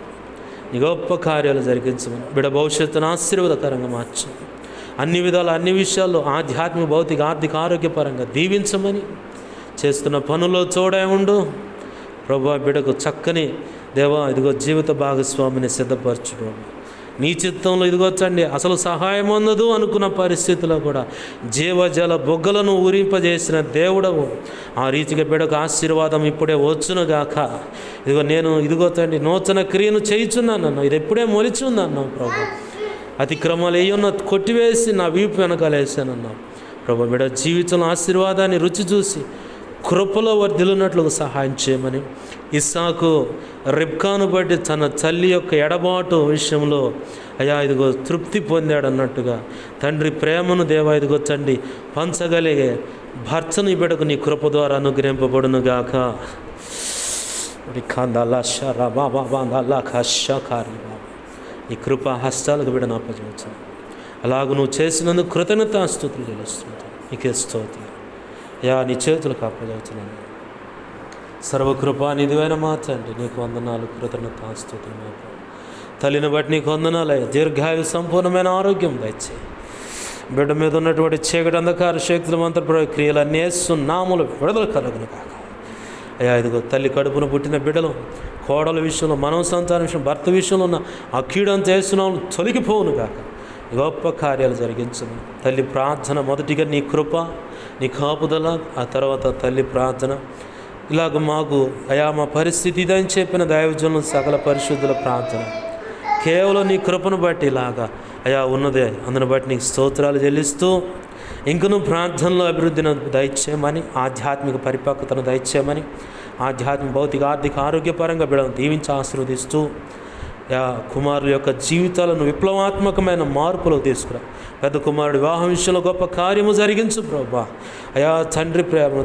నీ గొప్ప కార్యాలు జరిగించమని, బిడ భవిష్యత్తును ఆశీర్వాదకరంగా మార్చు. అన్ని విధాలు, అన్ని విషయాల్లో ఆధ్యాత్మిక, భౌతిక, ఆర్థిక, ఆరోగ్యపరంగా దీవించమని, చేస్తున్న పనుల్లో తోడై ఉండు ప్రభా. బిడకు చక్కని దేవా ఇదిగో జీవిత భాగస్వామిని సిద్ధపరచు ప్రభు. నీ చిత్తంలో ఇదిగో తండ్రి అసలు సహాయం అందదు అనుకున్న పరిస్థితిలో కూడా జీవజల బొగ్గలను ఊరింపజేసిన దేవుడవు. ఆ రీతిగా బిడకు ఆశీర్వాదం ఇప్పుడే వచ్చునుగాక. ఇదిగో తండ్రి నూతన క్రియను చేయుచున్నాను, ఇది ఎప్పుడే మొలిచి ఉందన్నావు ప్రభు. అతిక్రమాలు ఏమన్నా కొట్టివేసి నా వీపు వెనకాలేసానన్నావు ప్రభు. బిడ జీవితంలో ఆశీర్వాదాన్ని రుచి చూసి కృపలో వర్ధిల్లున్నట్లు సహాయం చేయమని, ఇస్సాకు రిబ్కాను బట్టి తన తల్లి యొక్క ఎడబాటు విషయంలో అయ్యా ఇదిగో తృప్తి పొందాడన్నట్టుగా తండ్రి ప్రేమను దేవా ఇదిగో తండ్రి పంచగలిగే భర్తను ఈ బిడకు నీ కృప ద్వారా అనుగ్రహింపబడును గాక. నీ కృప హస్తాలకు బిడను అప్పచెప్పు. అలాగ నువ్వు చేసినందుకు కృతజ్ఞతాస్తుతులు చెల్లిస్తున్నాను. నీకే స్తోత్రం యా. నీ చేతులకు అప్పచెప్తున్నాను. సర్వకృపా నిధివైన మా తండ్రి నీకు వందనాలు, కృతజ్ఞతాస్తుతులు. తల్లిని బట్టి నీకు వందనాలయ్యా. దీర్ఘాయు, సంపూర్ణమైన ఆరోగ్యం దయచేయి. బిడ్డ మీద ఉన్నటువంటి చీకటి, అంధకార శక్తుల మంత్ర ప్రక్రియలన్నీ యేసునామములో విడుదల కలుగును కాక. అయ్యా ఇదిగో తల్లి కడుపున పుట్టిన బిడ్డలు, కోడల విషయంలో, మనవ సంతానం విషయం, భర్త విషయంలో ఉన్న ఆ కీడంతా యేసునామములో తొలగిపోవును కాక. గొప్ప కార్యాలు జరిగించను. తల్లి ప్రార్థన మొదటిగా నీ కృప, నీ కాపుదల, ఆ తర్వాత తల్లి ప్రార్థన. ఇలాగ మాకు అయా మా పరిస్థితి ఇదని చెప్పిన దైవజనులు, సకల పరిశుద్ధుల ప్రార్థన కేవలం నీ కృపను బట్టి ఇలాగా అయా ఉన్నదే. అందును బట్టి నీకు స్తోత్రాలు చెల్లిస్తూ ఇంకను ప్రార్థనలో అభివృద్ధిని దయచేయమని, ఆధ్యాత్మిక పరిపక్వతను దయచేయమని, ఆధ్యాత్మిక, భౌతిక, ఆర్థిక, ఆరోగ్యపరంగా బిడ్డను దీవించి ఆశీర్వదిస్తూ కుమారుల యొక్క జీవితాలను విప్లవాత్మకమైన మార్పులకు తీసుకురా. పెద్ద కుమారుడు వివాహం విషయంలో గొప్ప కార్యము జరిగించు ప్రభా. అయా తండ్రి ప్రేమను